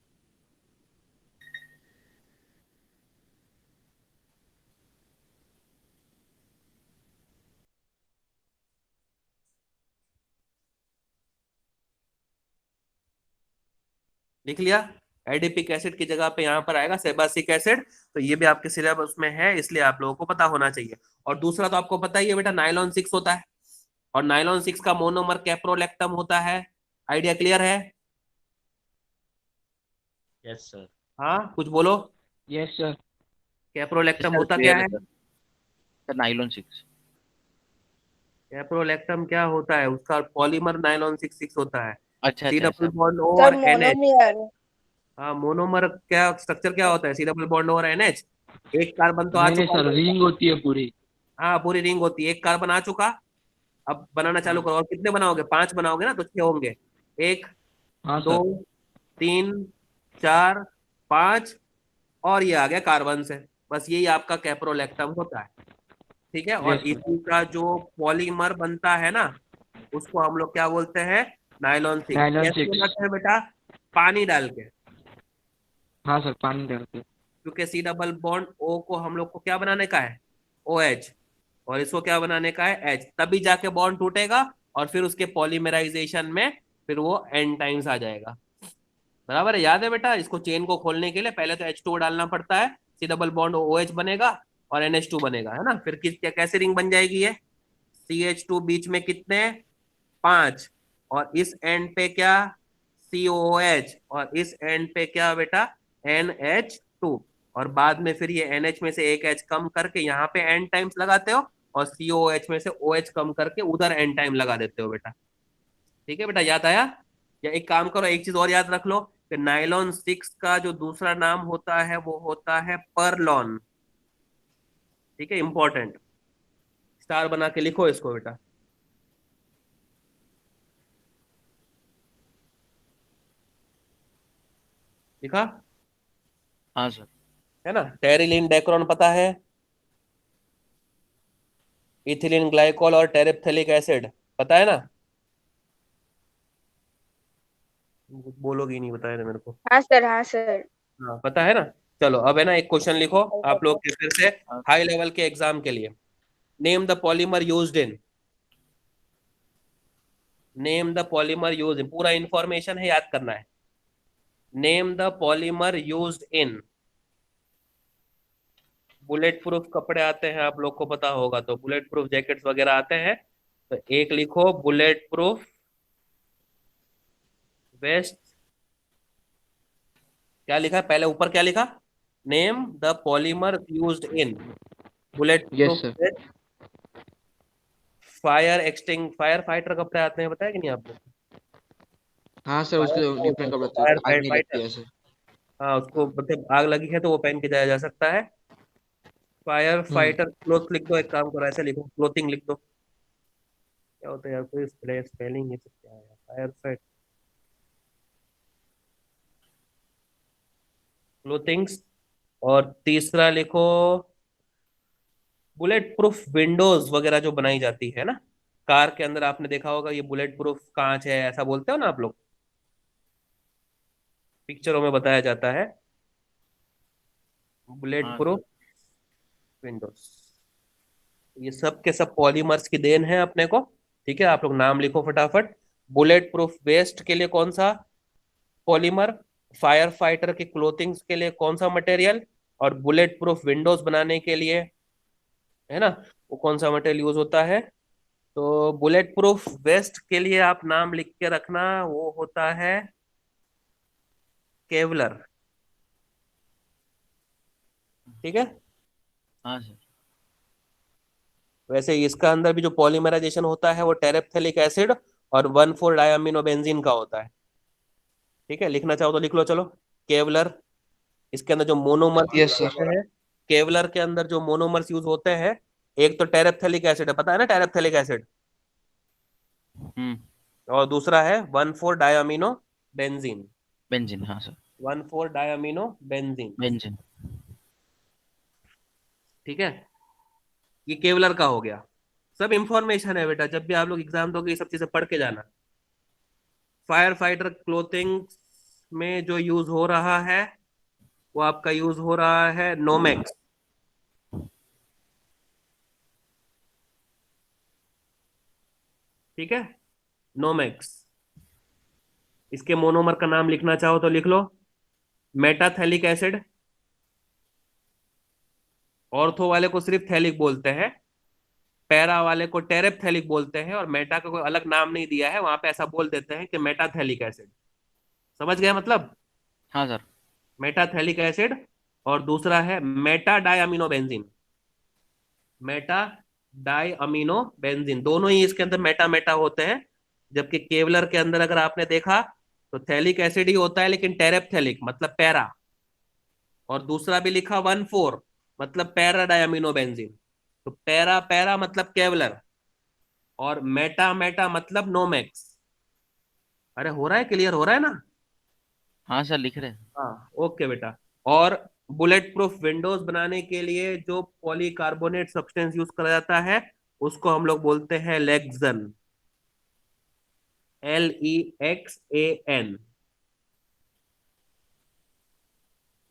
लिख लिया। एडिपिक एसिड की जगह पे यहाँ पर आएगा सेबासिक एसिड, तो ये भी आपके सिलेबस में है, इसलिए आप लोगों को पता होना चाहिए। और दूसरा तो आपको पता ही है बेटा, नाइलॉन 6 होता है, और नाइलॉन 6 का मोनोमर कैप्रोलैक्टम होता है। आइडिया क्लियर है। Yes sir. हाँ कुछ बोलो। Yes sir. कैप्रोलैक्टम सर होता क्या क्लियर है है, सर। Sir nylon 6। कैप्रोलैक्टम क्या होता है, उसका पॉलीमर नाइलॉन 6 होता है। अच्छा सी अच्छा डबल ऐसा। बॉन्ड ओ Sir, और NH। monomer. हाँ मोनोमर क्या स्ट्रक्चर क्या होता है, सी डबल बॉन्ड और NH। एक कार्बन तो आ नहीं चुका सर, है, रिंग होती है पूरी। हाँ पूरी रिंग होती है, एक कार्बन आ चुका। अब बनाना चालू करो, और कितने बनाओगे, 5 बनाओगे ना तो 6 होंगे। 1, हाँ 2, सर। 3, 4, 5, और ये आ गया कार्बन से। बस यही आपका कैप्रोलैक्टम होता है, ठीक है। और यस सर। इसी का जो पॉलीमर बनता है ना, उसको हम लोग क्या बोलते हैं, नाइलॉन 6। नाइलॉन कैसे 6। बनाते हैं बेटा, पानी डाल के, हाँ सर, पानी डालते। क्योंकि सी डबल बॉन्ड O को हम लोग को क्या बनाने का है, OH, और इसको क्या बनाने का है, H, तभी जाके बॉन्ड टूटेगा, और फिर उसके पॉलीमराइजेशन में फिर वो एन टाइम्स आ जाएगा। बराबर है, याद है बेटा। इसको चेन को खोलने के लिए पहले तो H2 डालना पड़ता है, सी डबल बॉन्ड OH बनेगा और NH2 बनेगा, है ना। फिर कैसे रिंग बन जाएगी ये, CH2 बीच में कितने, 5, और इस एंड पे क्या, COOH, और इस एंड पे क्या बेटा, NH2। और बाद में फिर ये NH में से एक H कम करके यहाँ पे N टाइम्स लगाते हो, और COOH में से OH कम करके उधर N टाइम लगा देते हो बेटा। ठीक है बेटा, याद आया। या एक काम करो, एक चीज और याद रख लो कि नाइलॉन 6 का जो दूसरा नाम होता है वो होता है परलॉन। ठीक है, इंपॉर्टेंट, स्टार बना के लिखो इसको बेटा। लिखा हाँ सर। है ना। टेरिलीन डेक्रोन पता है, इथिलीन ग्लाइकोल और टेरिप्थेलिक एसिड पता है ना। कुछ बोलोगी नहीं, बताया ना मेरे को। हाँ sir, हाँ sir. हाँ पता है ना। चलो अब है ना, एक क्वेश्चन लिखो आप लोग के फिर से हाँ। हाई लेवल के एग्जाम के लिए। Name the polymer used in, name the polymer use in, पूरा इंफॉर्मेशन है, याद करना है। Name the polymer used in, bullet proof कपड़े आते हैं, आप लोग को पता होगा, तो बुलेट प्रूफ जैकेट्स वगैरह आते हैं, तो एक लिखो बुलेट प्रूफ वेस्ट, क्या लिखा है पहले ऊपर, क्या लिखा, name the polymer used in bullet yes proof sir. Vest fire fighter कपड़े आते हैं, बताया कि नहीं आपको? हाँ सर, उसके डिफरेंट कपड़े रहते हैं, फायर आग नहीं लगती फाइटर, है सर। हाँ उसको मतलब आग लगी है तो वो पहन के जाया जा सकता है। फायर हम्म। फाइटर क्लोथ लिख दो, एक काम करो ऐसे लिखो, क्लोथिंग लिख दो। क्या होता है यार, कोई स्पेलिंग ये सब क्या है, फायर फाइट क्लोथिंग्स। और तीसरा लिखो बुलेट प्रूफ विंडोज वगैरह जो बनाई जाती है ना कार के अंदर, आपने देखा होगा ये बुलेट प्रूफ कांच है ऐसा बोलते हो ना आप लोग, पिक्चरों में बताया जाता है बुलेट हाँ प्रूफ सर। विंडोज। ये सब के सब पॉलीमर्स की देन है अपने को। ठीक है, आप लोग नाम लिखो फटाफट। बुलेट प्रूफ वेस्ट के लिए कौन सा पॉलीमर, फायर फाइटर की क्लोथिंग्स के लिए कौन सा मटेरियल, और बुलेट प्रूफ विंडोज बनाने के लिए, है ना, वो कौन सा मटेरियल यूज होता है। तो बुलेट प्रूफ वेस्ट के लिए आप नाम लिख के रखना, वो होता है केवलर। ठीक है, हाँ सर। वैसे इसका अंदर भी जो पॉलीमराइजेशन होता है वो टेरेप्थेलिक एसिड और 1,4 डायअमीनो बेंजीन का होता है। ठीक है, लिखना चाहो तो लिख लो चलो, केवलर। इसके अंदर जो मोनोमर्स यस होते सर। हैं, केवलर के अंदर जो मोनोमर्स यूज होते हैं, एक तो टेरेप्थेलिक एसिड है, पता है ना टेरेप्थेलिक एसिड, हम्म। और दूसरा है 1,4 डायअमीनो बेंजीन। बेंजीन, हाँ सर। 1,4 डायअमीनो बेंजीन। बेंजीन। ठीक है, ये केवलर का हो गया। सब इंफॉर्मेशन है बेटा, जब भी आप लोग एग्जाम दोगे ये सब चीजें पढ़ के जाना। फायर फाइटर क्लोथिंग में जो यूज हो रहा है वो आपका यूज हो रहा है नोमेक्स। ठीक है, नोमेक्स। इसके मोनोमर का नाम लिखना चाहो तो लिख लो, मेटाथेलिक एसिड, ऑर्थो वाले को सिर्फ थैलिक बोलते हैं, पैरा वाले को टेरेप्थेलिक बोलते हैं, और मेटा का कोई अलग नाम नहीं दिया है वहां पे, ऐसा बोल देते हैं कि मेटाथेलिक एसिड। समझ गए मतलब, हाँ सर। मेटाथेलिक एसिड। और दूसरा है meta diamino benzene, meta di amino benzene, दोनों ही इसके अंदर मेटा मेटा होते हैं। जबकि केवलर के अंदर अगर आपने देखा तो थैलिक एसिड ही होता है लेकिन टेरेप्थेलिक मतलब पैरा, और दूसरा भी लिखा 1,4 मतलब पैरा डायअमीनो बेंजीन। तो पैरा पैरा मतलब केवलर, और मेटा मेटा मतलब नोमेक्स। अरे हो रहा है, क्लियर हो रहा है ना? हाँ सर, लिख रहे हैं। हाँ ओके बेटा। और बुलेट प्रूफ विंडोज बनाने के लिए जो पॉलीकार्बोनेट सब्सटेंस यूज करा जाता है उसको हम लोग बोलते हैं लेक्सन, LEXAN।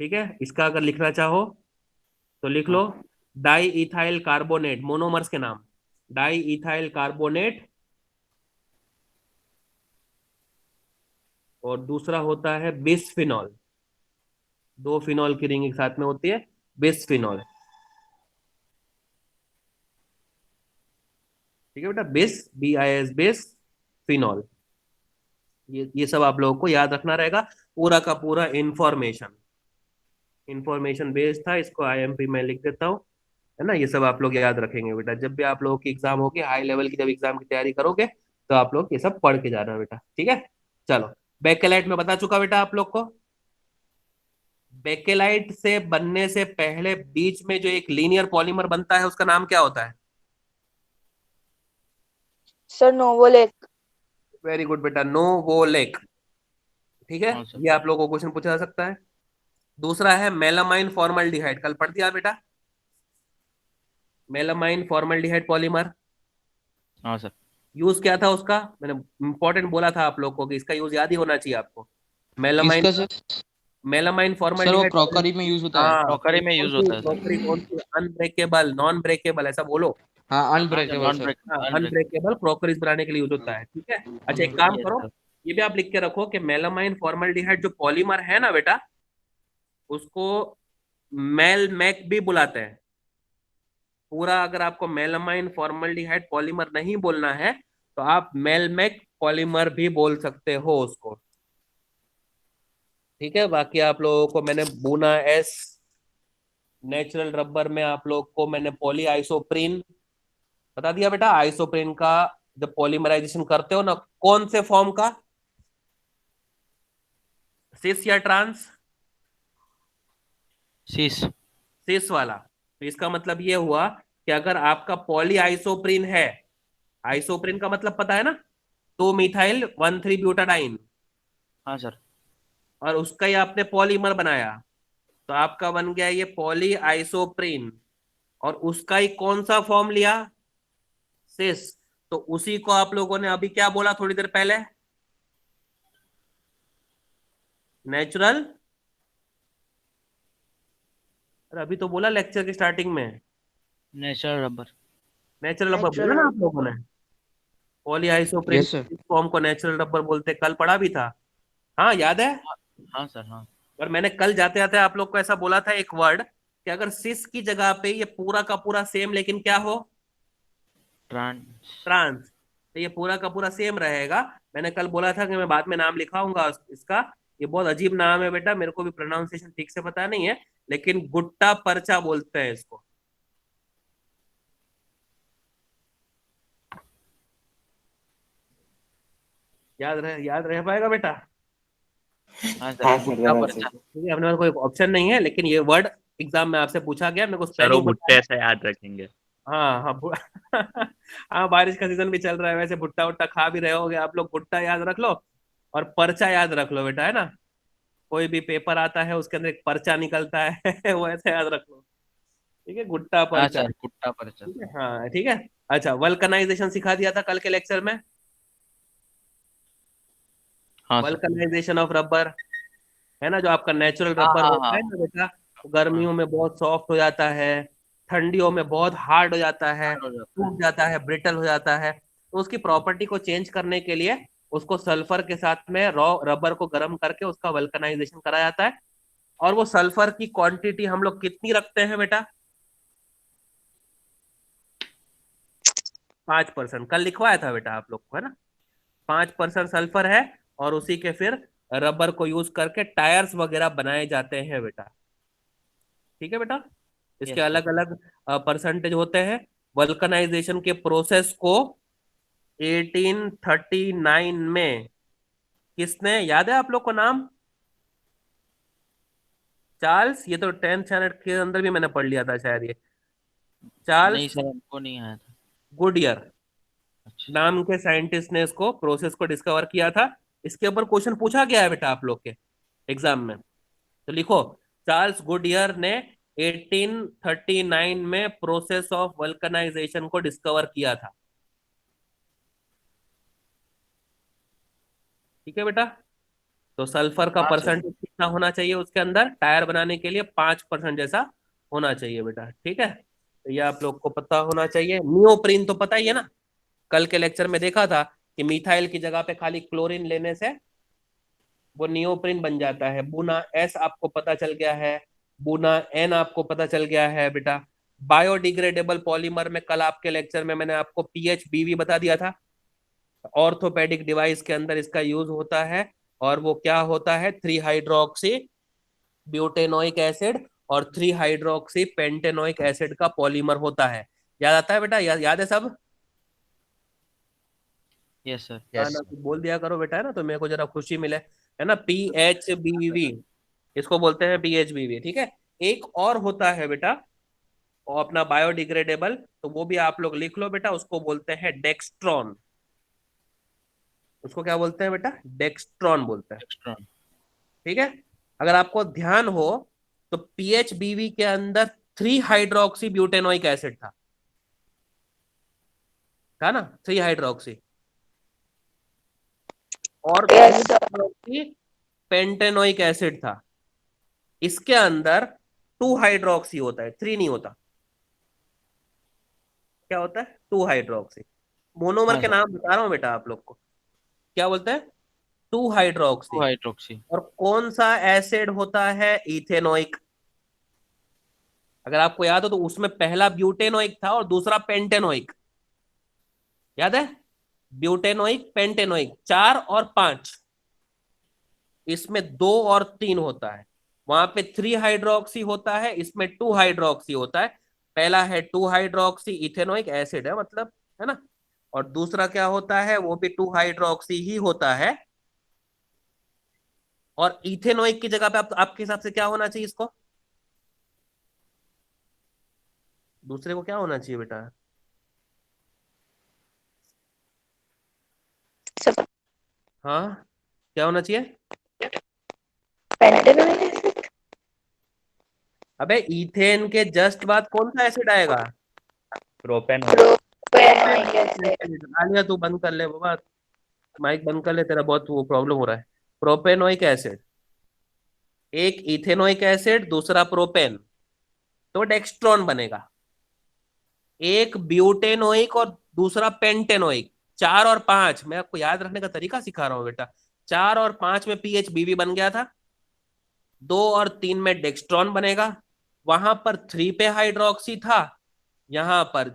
ठीक है, इसका अगर लिखना चाहो तो लिख लो, हाँ। डाई इथाइल कार्बोनेट, मोनोमर्स के नाम, डाई इथाइल कार्बोनेट, और दूसरा होता है बिस्फिनॉल, दो फिनॉल की रिंग एक साथ में होती है, बिस्फिनॉल। ठीक है बेटा, BIS बिस फिनॉल। ये सब आप लोगों को याद रखना रहेगा, पूरा का पूरा इंफॉर्मेशन बेस्ड था, इसको IMP में लिख देता हूँ, है ना। ये सब आप लोग याद रखेंगे बेटा, जब भी आप लोगों की एग्जाम होगी हाई लेवल की, जब एग्जाम की तैयारी करोगे तो आप लोग ये सब पढ़ के जाना बेटा। ठीक है, चलो। बेकेलाइट में बता चुका बेटा आप लोग को। बेकेलाइट से बनने से पहले बीच में जो एक लीनियर पॉलीमर बनता है उसका नाम क्या होता है? सर नोवोलेक। वेरी गुड बेटा, नोवोलेक। ठीक है, हाँ सर। ये आप लोगों को क्वेश्चन पूछा जा सकता है। दूसरा है मेलामाइन फॉर्मल्डिहाइड, कल पढ़ दिया बेटा, मेलामाइन फॉर्मल्डिहाइड पॉलीमर। हाँ सर। यूज क्या था उसका, मैंने इंपॉर्टेंट बोला था आप लोग को कि इसका यूज याद ही होना चाहिए आपको। मेलामाइन, किसका सर? मेलामाइन सर वो फॉर्मल्डिहाइड। क्रॉकरी में यूज होता है। हाँ, क्रॉकरी में कौन यूज सी होता है सर। क्रॉकरी, कौन सी, अनब्रेकेबल, नॉन ब्रेकेबल, ऐसा बोलो। हाँ, हाँ sir, unbreakable non sir. Break, unbreak. Unbreakable crockeries बनाने के लिए यूज होता है। ठीक है, अच्छा एक काम यस करो, सर। ये भी आप लिख के रखो कि मेलामाइन फॉर्मल्डिहाइड जो पॉलीमर है ना बेटा, उसको मेल मैक भी बुलाते हैं। पूरा अगर आपको मेलामाइन फॉर्मल्डिहाइड पॉलीमर नहीं बोलना है तो आप मेलमेक पॉलीमर भी बोल सकते हो उसको। ठीक है, बाकी आप लोगों को मैंने बूना एस, नेचुरल रबर में आप लोग को मैंने पॉली आइसोप्रीन बता दिया बेटा। आइसोप्रीन का जब पॉलीमराइजेशन करते हो ना, कौन से फॉर्म का, सिस या ट्रांस? शीश। सिस वाला। तो इसका मतलब ये हुआ कि अगर आपका पॉली आइसोप्रीन है, आइसोप्रीन का मतलब पता है ना, 2 मिथाइल 1,3 ब्यूटाडाइन, हाँ सर। और उसका ही आपने पॉलीमर बनाया, तो आपका बन गया ये पॉली आइसोप्रीन। और उसका ही कौन सा फॉर्म लिया, सिस। तो उसी को आप लोगों ने अभी क्या बोला थोड़ी देर पहले, नेचुरल, अरे अभी तो बोला लेक्चर की स्टार्टिंग में, नेचुरल रबर। नेचुरल रबर बोला ना आप लोगों ने। Poly isoprene yes sir. इस फॉर्म को नेचुरल रबर बोलते, कल पढ़ा भी था। हाँ याद है। हाँ सर हाँ। और मैंने कल जाते जाते आप लोग को ऐसा बोला था एक वर्ड, कि अगर सिस की जगह पे ये पूरा का पूरा सेम लेकिन क्या हो, ट्रांस। ट्रांस, तो ये पूरा का पूरा सेम रहेगा। मैंने कल बोला था कि मैं बाद में नाम लिखाऊंगा इसका, ये बहुत अजीब नाम है बेटा, मेरे को भी प्रोनाउंसिएशन ठीक से पता नहीं है, लेकिन गुट्टा परचा बोलते हैं इसको। याद रह पाएगा बेटा? हाँ हाँ सर। सर गुट्टा जरा परचा। से। ठीक है, अपने पास कोई ऑप्शन नहीं है, लेकिन ये वर्ड एग्जाम में आपसे पूछा गया, मेरे को सर वो स्पेलिंग पता भुट्टे है। से याद रखेंगे। हाँ हाँ हाँ, बारिश का सीजन भी चल रहा है, वैसे भुट्टा वुट्टा खा भी रहे होगे आप लोग, भुट्टा याद रख लो और पर्चा याद रख लो बेटा, है ना। कोई भी पेपर आता है उसके अंदर एक पर्चा निकलता है वो ऐसे याद रख लो। ठीक है, गुट्टा हाँ पर्चा। सर गुट्टा परचा। ठीक है, हाँ ठीक है। अच्छा, वल्कनाइजेशन सिखा दिया था कल के लेक्चर में, हाँ सर। वल्कनाइजेशन ऑफ रबर, है ना। जो आपका नेचुरल हाँ रबर हाँ होता हाँ है ना बेटा, वो हाँ। गर्मियों में बहुत सॉफ्ट हो जाता है, ठंडियों में बहुत हार्ड हो जाता है, हार्ड हो जाता है। टूट जाता है, ब्रिटल हो जाता है। तो उसकी प्रॉपर्टी को चेंज करने के लिए उसको सल्फर के साथ में रॉ रबर को गर्म करके उसका वल्कनाइजेशन करा जाता है। और वो सल्फर की क्वांटिटी हम लोग कितनी रखते हैं बेटा, 5%। कल लिखवाया था बेटा आप लोग को, है ना। 5% सल्फर है, और उसी के फिर रबर को यूज करके टायर्स वगैरह बनाए जाते हैं बेटा। ठीक है बेटा, इसके यस सर। अलग अलग परसेंटेज होते हैं। वल्कनाइजेशन के प्रोसेस को 1839 में किसने, याद है आप लोग को नाम, चार्ल्स, ये तो 10th स्टैंडर्ड के अंदर भी मैंने पढ़ लिया था शायद, ये नहीं चार्ल्स सर हमको नहीं आया था। गुडियर अच्छा। नाम के साइंटिस्ट ने इसको प्रोसेस को डिस्कवर किया था। इसके ऊपर क्वेश्चन पूछा गया है बेटा आप लोग के एग्जाम में, तो लिखो, चार्ल्स गुडियर ने 1839 में प्रोसेस ऑफ वल्कनाइजेशन को डिस्कवर किया था। ठीक है बेटा, तो सल्फर का हाँ सर। परसेंटेज कितना होना चाहिए उसके अंदर टायर बनाने के लिए, 5% जैसा होना चाहिए बेटा। ठीक है, तो ये आप लोग को पता होना चाहिए। नियोप्रीन तो पता ही है ना, कल के लेक्चर में देखा था कि मिथाइल की जगह पे खाली क्लोरीन लेने से वो नियोप्रीन बन जाता है। बुना एस आपको पता चल गया है, बुना एन आपको पता चल गया है बेटा। बायोडिग्रेडेबल पॉलीमर में कल आपके लेक्चर में मैंने आपको पीएचबीवी बता दिया था, ऑर्थोपेडिक डिवाइस के अंदर इसका यूज होता है। और वो क्या होता है, 3 हाइड्रोक्सी ब्यूटेनोइक एसिड और 3 हाइड्रोक्सी पेंटेनोइक एसिड का पॉलीमर होता है। याद आता है बेटा, याद है सब? Yes sir. हाँ यस। ना, तो बोल दिया करो बेटा, है ना, तो मेरे को जरा खुशी मिले, है ना। पीएचबीवी, इसको बोलते हैं पीएचबीवी। ठीक है, एक और होता है बेटा, और अपना बायोडिग्रेडेबल, तो वो भी आप लोग लिख लो बेटा, उसको बोलते हैं डेक्स्ट्रॉन। उसको क्या बोलते हैं बेटा, डेक्स्ट्रॉन बोलते हैं। एक्स्ट्रा। ठीक है, अगर आपको ध्यान हो तो पीएचबीवी के अंदर 3 हाइड्रोक्सी ब्यूटेनोइक एसिड था ना, 3 हाइड्रोक्सी, और yes sir. 3 hydroxy pentanoic acid था। इसके अंदर 2 हाइड्रोक्सी होता है, 3 नहीं होता। क्या होता है, 2 हाइड्रोक्सी। मोनोमर हाँ के सर। नाम बता रहा हूं बेटा आप लोग को, क्या बोलते हैं, 2 हाइड्रोक्सी। हाइड्रोक्सी। और कौन सा एसिड होता है, इथेनोइक। अगर आपको याद हो तो उसमें पहला ब्यूटेनोइक था और दूसरा पेंटेनोइक, याद है? ब्यूटेनोइक पेंटेनोइक, 4 और 5, इसमें 2 और 3 होता है। वहां पे 3 हाइड्रोक्सी होता है, इसमें 2 हाइड्रोक्सी होता है। पहला है 2 हाइड्रोक्सी इथेनोइक एसिड है मतलब, है ना? और दूसरा क्या होता है, वो भी 2 हाइड्रोक्सी ही होता है। और इथेनोइक की जगह पे आपके हिसाब से क्या होना चाहिए इसको? दूसरे को क्या होना चाहिए बेटा? सब हाँ, क्या होना चाहिए? Pentanoic acid. अबे इथेन के जस्ट बाद कौन सा एसिड आएगा? प्रोपेन। Propanoic acid. आलिया तू बंद कर ले बाबा, माइक बंद कर ले, तेरा बहुत वो प्रॉब्लम हो रहा है। प्रोपेनोइक एसिड, एक इथेनोइक एसिड दूसरा प्रोपेन, तो डेक्स्ट्रॉन बनेगा। एक ब्यूटेनोइक और दूसरा पेंटेनोइक, 4 और 5, मैं आपको याद रखने का तरीका सिखा रहा हूँ बेटा। 4 और 5 में पीएच बीवी बन गया था, 2 और 3 में डेक्स्ट्रॉन बनेगा। वहां पर 3 पे हाइड्रोक्सी था, यहां पर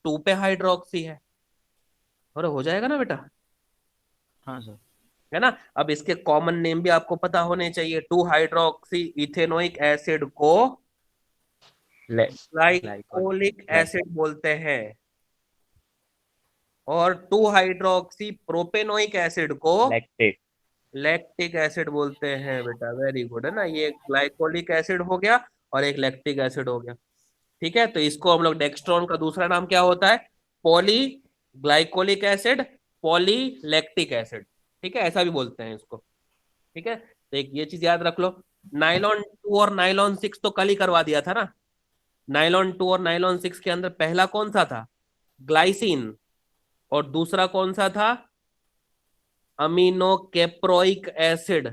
2 पे हाइड्रोक्सी है। और हो जाएगा ना बेटा, हाँ सर। है ना? अब इसके कॉमन नेम भी आपको पता होने चाहिए। 2 हाइड्रोक्सी इथेनोइक एसिड को ग्लाइकोलिक एसिड बोलते हैं, और 2 हाइड्रोक्सी प्रोपेनोइक एसिड को लैक्टेट। लैक्टिक एसिड बोलते हैं बेटा। वेरी गुड, है ना? ये ग्लाइकोलिक एसिड हो गया और एक लैक्टिक एसिड हो गया। ठीक है, तो इसको हम लोग, डेक्स्ट्रॉन का दूसरा नाम क्या होता है? Poly glycolic acid, poly lactic acid. ठीक है, ऐसा भी बोलते हैं इसको। ठीक है, तो एक ये चीज याद रख लो। नाइलॉन 2 और नाइलॉन 6 तो कल ही करवा दिया था ना। नाइलॉन 2 और नाइलॉन 6 के अंदर पहला कौन सा था? ग्लाइसिन। और दूसरा कौन सा था? Amino caproic acid.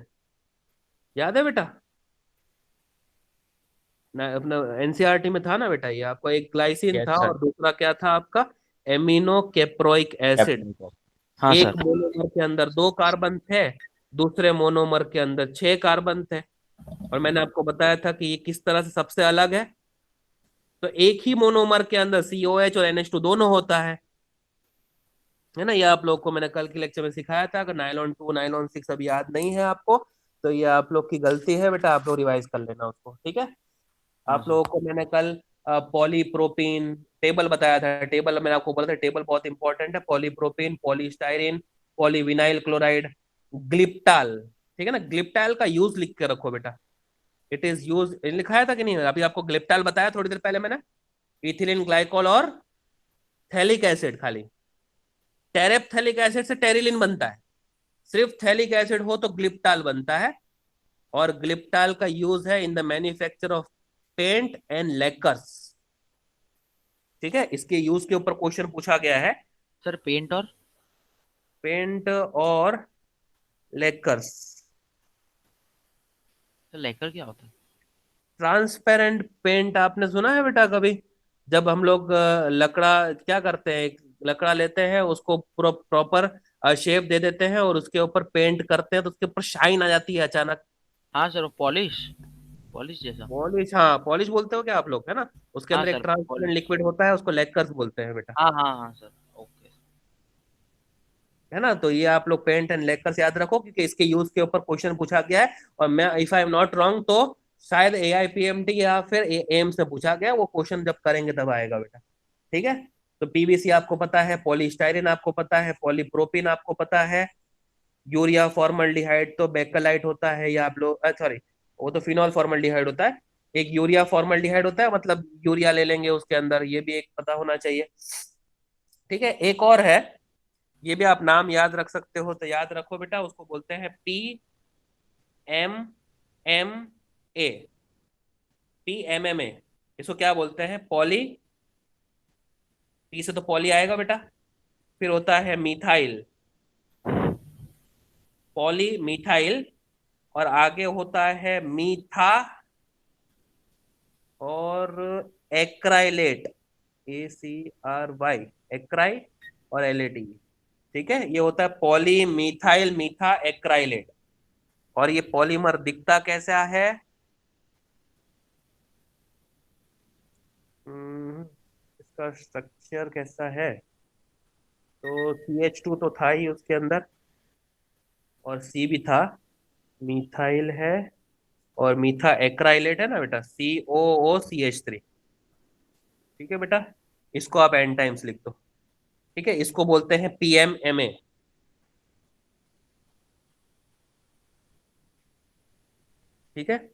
याद है बेटा? ना अपना एनसीईआरटी में था ना बेटा ये आपको, एक ग्लाइसिन यस था सर। और दूसरा क्या था आपका? Amino caproic acid. हाँ एक सर। मोनोमर के अंदर 2 कार्बन थे, दूसरे मोनोमर के अंदर 6 कार्बन थे। और मैंने आपको बताया था कि ये किस तरह से सबसे अलग है। तो एक ही मोनोमर के अंदर COH और NH2 दोनों होता है ना? ये आप लोग को मैंने कल के लेक्चर में सिखाया था। अगर नाइलॉन 2 नाइलॉन 6 अभी याद नहीं है आपको, तो ये आप लोग की गलती है बेटा, आप लोग रिवाइज कर लेना उसको। ठीक है, हाँ आप सर। लोगों को मैंने कल पॉलीप्रोपीन टेबल बताया था। टेबल मैंने आपको बोला था, टेबल बहुत इंपॉर्टेंट है। Polypropene, polystyrene, polyvinyl chloride, glyptal. ठीक है ना? ग्लिप्टाल का यूज लिख के रखो बेटा। इट इज यूज, लिखाया था कि नहीं? अभी आपको ग्लिप्टाल बताया थोड़ी देर पहले मैंने। इथिलीन ग्लाइकोल और थैलिक एसिड, खाली टेरेप्थेलिक एसिड से टेरिलिन बनता है। सिर्फ थैलिक एसिड हो तो ग्लिप्टाल बनता है। और ग्लिप्टाल का यूज है in the manufacture of paint and lacquers. ठीक है, इसके यूज के ऊपर क्वेश्चन पूछा गया है। सर पेंट और पेंट और लेकर्स। सर लेकर क्या होता है? ट्रांसपेरेंट पेंट आपने सुना है बेटा कभी? जब हम लोग लकड़ा क्या करते हैं, एक लकड़ा लेते हैं, उसको प्रॉपर शेप दे देते हैं और उसके ऊपर पेंट करते हैं, तो उसके ऊपर शाइन आ जाती है अचानक। हाँ सर, वो पॉलिश, पॉलिश जैसा। पॉलिश, हाँ पॉलिश बोलते हो क्या आप लोग, है ना? उसके हाँ अंदर एक सर ट्रांसपेरेंट पॉलिश। लिक्विड होता है, उसको लेकर्स बोलते हैं बेटा। हाँ हाँ हाँ सर, ओके। है ना? तो ये आप लोग पेंट एंड लेकर्स याद रखो, क्योंकि इसके यूज के ऊपर क्वेश्चन पूछा गया है। और मैं, if I am not wrong, तो शायद AIPMT या फिर एम्स में पूछा गया। वो क्वेश्चन जब करेंगे तब आएगा बेटा। ठीक है, तो PVC आपको पता है, पॉलीस्टाइरिन आपको पता है, पॉलीप्रोपिन आपको पता है, यूरिया फॉर्मल्डिहाइड तो बेकलाइट होता है, या आप लोग, सॉरी, वो तो फिनॉल फॉर्मल्डिहाइड होता है। एक यूरिया फॉर्मल्डिहाइड होता है, मतलब यूरिया ले लेंगे उसके अंदर, ये भी एक पता होना चाहिए। ठीक है, एक और है, ये भी आप नाम याद रख सकते हो, तो याद रखो बेटा, उसको बोलते हैं PMMA। PMMA, इसको क्या बोलते हैं? पॉली, पी से तो पॉली आएगा बेटा, फिर होता है मिथाइल, पॉली मिथाइल, और आगे होता है मीथा और एक्राइलेट, ACRY, एक्राई और LAT। ठीक है, ये होता है पॉली मिथाइल मीथा एक्राइलेट। और ये पॉलीमर दिखता कैसा है? इसका स्ट्रक्चर कैसा है? तो CH2 तो था ही उसके अंदर, और C भी था, मिथाइल है, और मीथा एक्राइलेट है ना बेटा, COOCH3। ठीक है बेटा, इसको आप एन टाइम्स लिख दो। ठीक है, इसको बोलते हैं PMMA। ठीक है,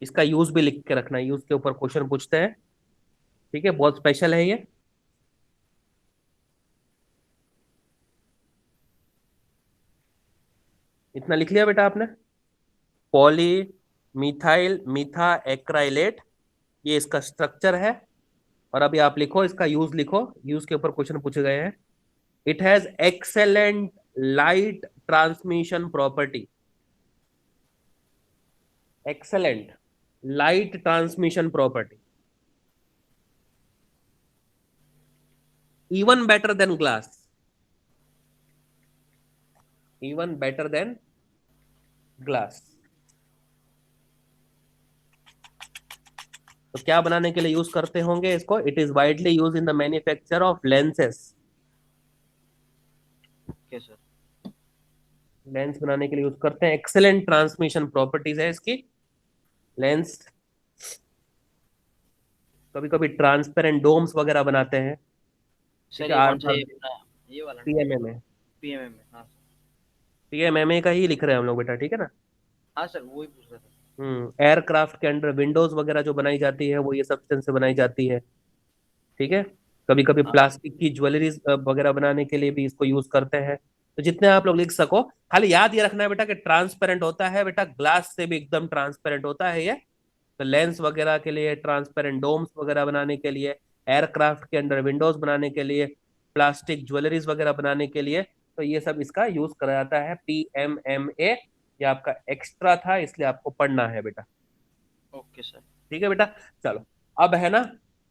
इसका यूज भी लिख के रखना, यूज के ऊपर क्वेश्चन पूछते हैं। ठीक है, बहुत स्पेशल है ये। इतना लिख लिया बेटा आपने? पॉली मिथाइल मीथा एक्राइलेट, ये इसका स्ट्रक्चर है। और अभी आप लिखो, इसका यूज लिखो, यूज के ऊपर क्वेश्चन पूछे गए हैं। It has excellent light transmission property. Excellent light transmission property, even better than glass, even better than glass। तो क्या बनाने के लिए यूज करते होंगे इसको? It is widely use in the manufacture of lenses. Okay sir. Lens बनाने के लिए यूज करते हैं। एक्सेलेंट ट्रांसमिशन प्रॉपर्टीज है इसकी। लेंस, कभी कभी ट्रांसपेरेंट डोम्स वगैरह बनाते हैं। सर ये कौन सा ये अपना ये वाला PMMA, पीएमएम में? हाँ सर। PMMA का ही लिख रहे हैं हम लोग बेटा, ठीक है ना। हाँ सर, वो ही पूछ रहा था। एयरक्राफ्ट के अंदर विंडोज वगैरह जो बनाई जाती है वो ये सब्सटेंस से बनाई जाती है। ठीक है, कभी कभी हाँ। प्लास्टिक की ज्वेलरी वगैरह बनाने के लिए भी इसको यूज करते हैं। तो जितने आप लोग लिख सको, खाली याद ये रखना है बेटा कि ट्रांसपेरेंट होता है बेटा, ग्लास से भी एकदम ट्रांसपेरेंट होता है ये। तो लेंस वगैरह के लिए, ट्रांसपेरेंट डोम्स वगैरह बनाने के लिए, एयरक्राफ्ट के अंदर विंडोज बनाने के लिए, प्लास्टिक ज्वेलरीज वगैरह बनाने के लिए, तो ये सब इसका यूज करा जाता है। PMMA, ये आपका एक्स्ट्रा था इसलिए आपको पढ़ना है बेटा। Okay sir. ठीक है बेटा, चलो अब है ना,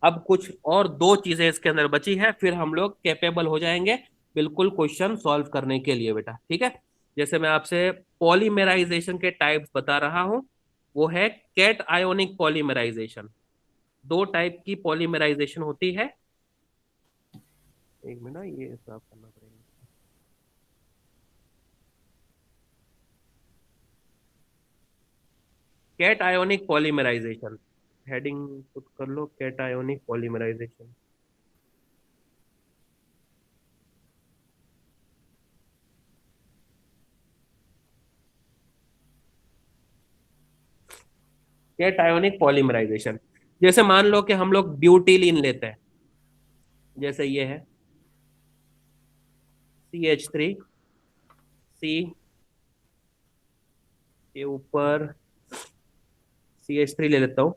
अब कुछ और दो चीजें इसके अंदर बची है, फिर हम लोग कैपेबल हो जाएंगे बिल्कुल क्वेश्चन सॉल्व करने के लिए बेटा। ठीक है, जैसे मैं आपसे पॉलीमेराइजेशन के टाइप्स बता रहा हूं, वो है कैट आयोनिक पॉलीमेराइजेशन। दो टाइप की पॉलीमेराइजेशन होती है। एक मिनट, ये साफ करना पड़ेगा। Cationic polymerisation, heading put कर लो, cationic polymerisation. Cationic polymerisation, जैसे मान लो कि हम लोग ब्यूटिलीन लेते हैं, जैसे ये है CH3, C के ऊपर CH3 ले लेता हूँ,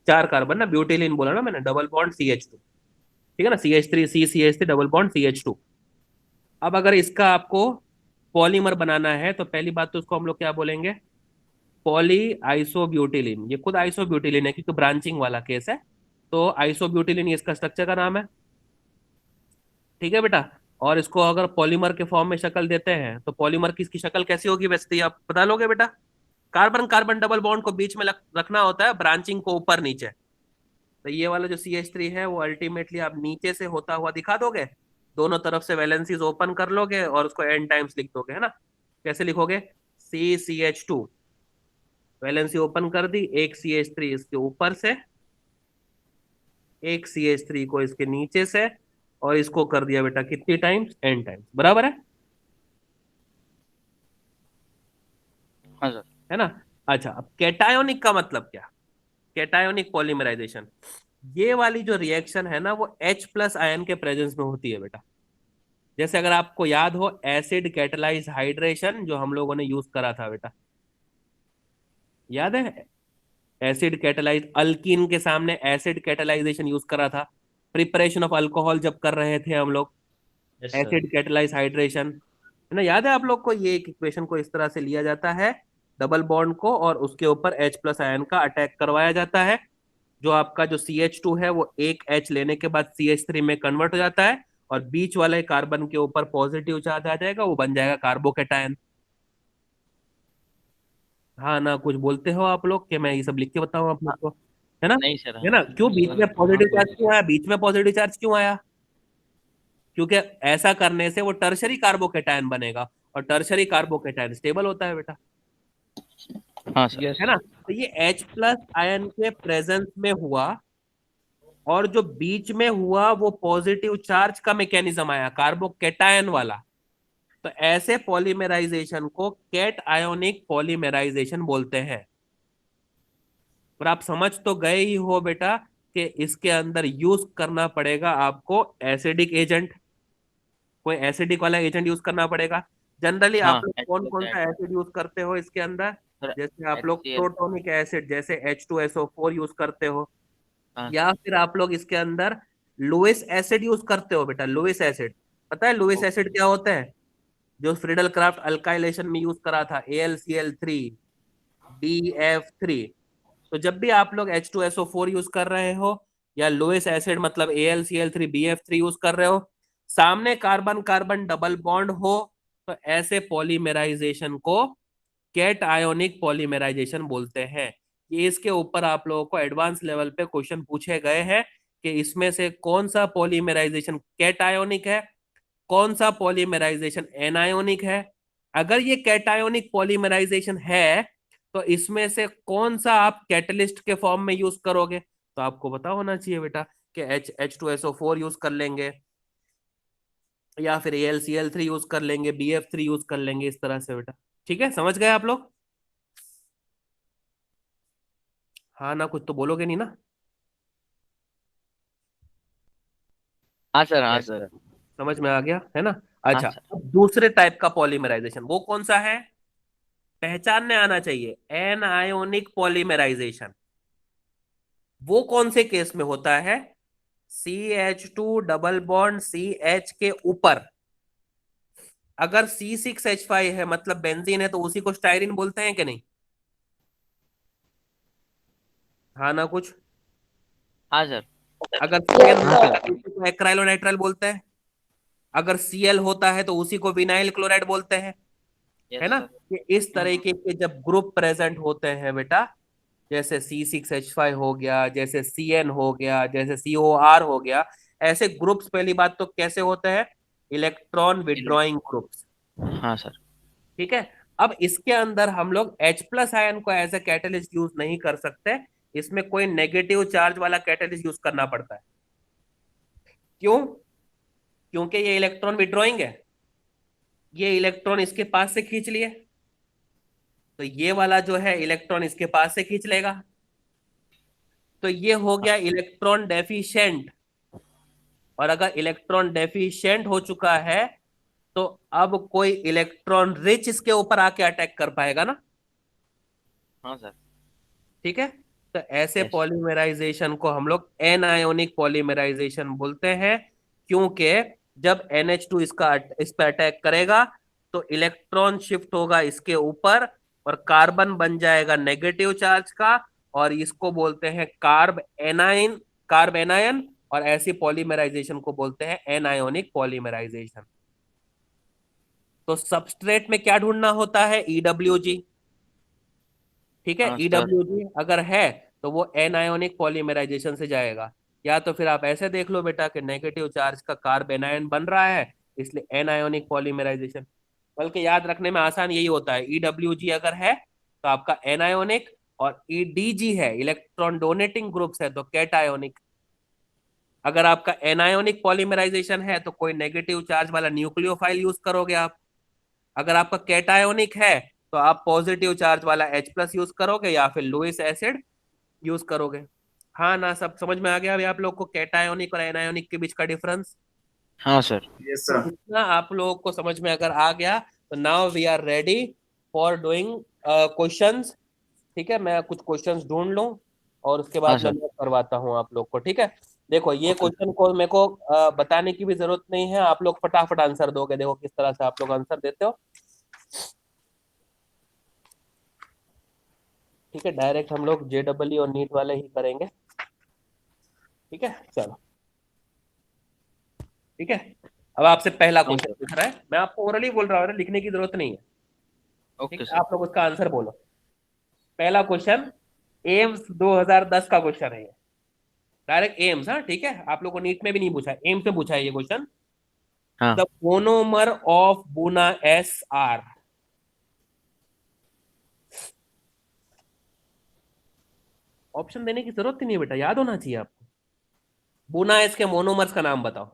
4 कार्बन ना, ब्यूटिलीन बोला ना मैंने, डबल बॉन्ड CH2। ठीक है ना, CH3C CH3 double bond CH2। अब अगर इसका आपको पॉलीमर बनाना है तो पहली बात तो उसको हम लोग क्या बोलेंगे? पॉली आइसोब्यूटिलीन। ये खुद आइसोब्यूटिलीन है क्योंकि ब्रांचिंग वाला केस है, तो आइसोब्यूटिलीन ये इसका स्ट्रक्चर का नाम है। ठीक है बेटा, और इसको अगर पॉलीमर के फॉर्म में शक्ल देते हैं तो पॉलीमर की इसकी शक्ल कैसी होगी वैसे तो ये आप बता लोगे बेटा? कार्बन कार्बन डबल बॉन्ड को बीच में रखना होता है, ब्रांचिंग को ऊपर नीचे। तो ये वाला जो CH3 है वो अल्टीमेटली आप नीचे से होता हुआ दिखा दोगे, दोनों तरफ से वैलेंसीज ओपन कर लोगे और उसको एन टाइम्स लिख दोगे, है ना। कैसे लिखोगे? CCH2, वैलेंसी ओपन कर दी, एक CH3 इसके ऊपर से, एक CH3 को इसके नीचे से, और इसको कर दिया बेटा कितनी टाइम्स? n टाइम्स, बराबर है? हाँ सर। है ना। अच्छा, अब कैटायोनिक का मतलब क्या? कैटायोनिक पॉलीमराइजेशन, ये वाली जो रिएक्शन है ना वो H+ आयन के प्रेजेंस में होती है बेटा। जैसे अगर आपको याद हो एसिड कैटलाइज हाइड्रेशन जो हम लोगों ने यूज करा था बेटा, याद है? एसिड कैटलाइज, अल्कीन के सामने एसिड कैटलाइजेशन यूज करा था, प्रिपरेशन ऑफ अल्कोहल जब कर रहे थे हम लोग, yes sir. Acid catalyse hydration, है ना। याद है आप लोग को? ये एक इक्वेशन को इस तरह से लिया जाता है, डबल बॉन्ड को, और उसके ऊपर H+ आयन का अटैक करवाया जाता है। जो आपका जो CH2 है वो एक H लेने के बाद CH3 में कन्वर्ट हो जाता है, और बीच वाले कार्बन के ऊपर पॉजिटिव चार्ज आ जाएगा, वो बन जाएगा कार्बोकेटायन। हाँ ना, कुछ बोलते हो आप लोग कि मैं ये सब लिख के बताऊं आप लोग को? है ना? नहीं सर, है ना? क्यों बीच में पॉजिटिव हाँ, चार्ज क्यों आया? बीच में पॉजिटिव चार्ज क्यों आया? क्योंकि ऐसा करने से वो टर्शरी कार्बोकेटायन बनेगा, और टर्शरी कार्बोकेटायन स्टेबल होता है बेटा, हाँ सर, यस है ना? तो ये H प्लस आयन के प्रेजेंस में हुआ, और जो बीच में हुआ वो पॉजिटिव चार्ज का मैकेनिज्म आया, कार्बोकेटायन वाला। तो ऐसे पॉलीमराइजेशन को कैट आयोनिक पॉलीमराइजेशन बोलते हैं। पर आप समझ तो गए ही हो बेटा कि इसके अंदर यूज करना पड़ेगा आपको एसिडिक एजेंट, कोई एसिडिक वाला एजेंट यूज करना पड़ेगा। जनरली हाँ आप लोग H कौन प्लस कौन सा आयन एसिड यूज करते हो इसके अंदर? सर, जैसे आप लोग HCl। प्रोटोनिक एसिड, जैसे H2SO4 यूज करते हो, हाँ या फिर आप लोग इसके अंदर लुईस एसिड यूज करते हो बेटा। लुईस एसिड, पता है लुईस ओके। एसिड क्या होता है? जो फ्रीडल क्राफ्ट अल्काइलेशन में यूज करा था, AlCl3 BF3। तो जब भी आप लोग H2SO4 यूज कर रहे हो, या लुईस एसिड मतलब AlCl3 BF3 यूज कर रहे हो, सामने कार्बन कार्बन डबल बॉन्ड हो, तो ऐसे पॉलीमराइजेशन को कैट आयोनिक पॉलीमराइजेशन बोलते हैं। ये इसके ऊपर आप लोगों को एडवांस लेवल पे क्वेश्चन पूछे गए हैं कि इसमें से कौन सा पॉलीमराइजेशन कैट आयोनिक है, कौन सा पॉलीमराइजेशन एनायोनिक है। अगर ये कैटायोनिक पॉलीमराइजेशन है, तो इसमें से कौन सा आप कैटलिस्ट के फॉर्म में यूज करोगे? तो आपको पता होना चाहिए बेटा कि H2SO4 यूज कर लेंगे, या फिर AlCl3 यूज कर लेंगे, BF3 यूज कर लेंगे, इस तरह से बेटा। ठीक है, समझ गए आप लोग? हाँ ना, कुछ तो बोलोगे नहीं ना? हाँ सर, हाँ Yes, सर, sir। समझ में आ गया है ना? हाँ अच्छा, सर। अब दूसरे टाइप का पॉलीमराइजेशन वो कौन सा है? पहचानने आना चाहिए, एनायोनिक पॉलीमराइजेशन। वो कौन से केस में होता है? CH2 डबल बॉन्ड CH के ऊपर अगर C6H5 है, मतलब बेंजीन है, तो उसी को स्टाइरिन बोलते हैं कि नहीं? हाँ ना कुछ? हाँ सर, अगर CN Yes, होता है sir. तो उसी को एक्राइलोनाइट्राइल बोलते हैं। अगर Cl होता है तो उसी को विनाइल क्लोराइड बोलते हैं, है यस ना? सर। ये इस तरीके के जब ग्रुप प्रेजेंट होते हैं बेटा, जैसे C6H5 हो गया, जैसे CN हो गया, जैसे COR हो गया, ऐसे ग्रुप्स पहली बात तो कैसे होते हैं? Electron withdrawing groups. हाँ सर, ठीक है। अब इसके अंदर हम लोग H प्लस आयन को एज ए कैटलिस्ट यूज नहीं कर सकते, इसमें कोई नेगेटिव चार्ज वाला कैटलिस्ट यूज करना पड़ता है। क्यों? क्योंकि ये इलेक्ट्रॉन विड्रॉइंग है, ये इलेक्ट्रॉन इसके पास से खींच लिए, तो ये वाला जो है इलेक्ट्रॉन इसके पास से खींच लेगा, तो ये हो गया इलेक्ट्रॉन डेफिशिएंट। और अगर इलेक्ट्रॉन डेफिशिएंट हो चुका है, तो अब कोई इलेक्ट्रॉन रिच इसके ऊपर आके अटैक कर पाएगा ना? हाँ सर। ठीक है। तो ऐसे यस। पॉलीमराइजेशन को हम लोग एनायोनिक पॉलीमराइजेशन बोलते हैं, क्योंकि जब NH2 इस पर अटैक करेगा, तो इलेक्ट्रॉन शिफ्ट होगा इसके ऊपर, और कार्बन बन जाएगा नेगेटिव चार्ज का, और इसको बोलते हैं कार्ब एनायन, और ऐसी पॉलीमराइजेशन को बोलते हैं एनायोनिक पॉलीमराइजेशन। तो सबस्ट्रेट में क्या ढूंढना होता है? EWG। ठीक है, हाँ सर। EWG अगर है तो वो एनायोनिक पॉलीमराइजेशन से जाएगा। या तो फिर आप ऐसे देख लो बेटा कि नेगेटिव चार्ज का कार्ब एनायन बन रहा है, इसलिए एनायोनिक पॉलीमराइजेशन। बल्कि याद रखने में आसान यही होता है, EWG अगर है तो आपका एनायोनिक, और EDG है, इलेक्ट्रॉन डोनेटिंग ग्रुप्स है, तो कैटायोनिक। अगर आपका एनायोनिक पॉलीमराइजेशन है तो कोई नेगेटिव चार्ज वाला न्यूक्लियोफाइल यूज करोगे आप। अगर आपका कैटायोनिक है तो आप पॉजिटिव चार्ज वाला H प्लस यूज करोगे, या फिर लुईस एसिड यूज करोगे। हाँ ना, सब समझ में आ गया अभी आप लोग को कैटायोनिक और एनायोनिक के बीच का डिफरेंस? हाँ सर। यस तो सर। इतना आप लोगों को समझ में अगर आ गया, तो now we are ready for doing questions. ठीक है, मैं कुछ क्वेश्चंस ढूंढ लूं, और उसके हाँ बाद मैं सर। नोट करवाता हूं आप लोग को। ठीक है, देखो ये ओके। क्वेश्चन को मेरे को बताने की भी जरूरत नहीं है, आप लोग फटाफट आंसर दोगे। देखो किस तरह से आप लोग आंसर देते हो। ठीक है, डायरेक्ट हम लोग JEE और नीट वाले ही करेंगे। ठीक है, चलो। ठीक है, अब आपसे पहला हाँ क्वेश्चन सर। पूछ रहा है, मैं आपको ओरली बोल रहा हूँ, लिखने की जरूरत नहीं है। ठीक ओके है, सर। आप लोग उसका आंसर बोलो। पहला क्वेश्चन, एम्स 2010 का क्वेश्चन है ये, डायरेक्ट एम्स। हाँ ठीक है, आप लोगों को नीट में भी नहीं पूछा, एम्स से पूछा है ये क्वेश्चन। हाँ द मोनोमर ऑफ बुना एस आर। ऑप्शन देने की जरूरत ही नहीं बेटा, याद होना चाहिए आपको। बुना एस के मोनोमर्स का नाम बताओ।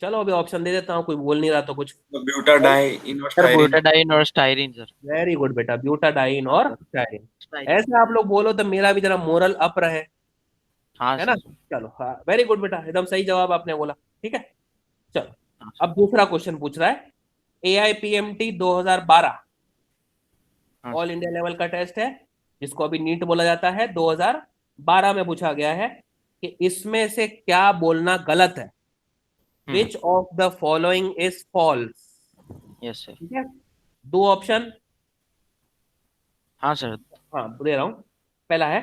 चलो अभी ऑप्शन दे देता हूँ, कोई बोल नहीं रहा तो कुछ। ब्यूटाडाइन और सर स्टायरीन। ब्यूटाडाइन और स्टायरीन सर। वेरी गुड बेटा, ब्यूटाडाइन और हाँ, स्टायरीन। स्टायरीन। ऐसे आप लोग बोलो तो मेरा भी जरा मोरल अप रहे, हाँ है ना। सर। चलो हाँ, वेरी गुड बेटा, एकदम सही जवाब आपने बोला। ठीक है, चलो हाँ अब दूसरा क्वेश्चन पूछ रहा है। AIPMT 2012 हाँ ऑल सर। इंडिया लेवल का टेस्ट है, जिसको अभी नीट बोला जाता है। 2012 में पूछा गया है कि इसमें से क्या बोलना गलत है। Which of the following is false. Yes sir. ठीक है, दो ऑप्शन। हाँ सर। हाँ दे रहा हूं। पहला है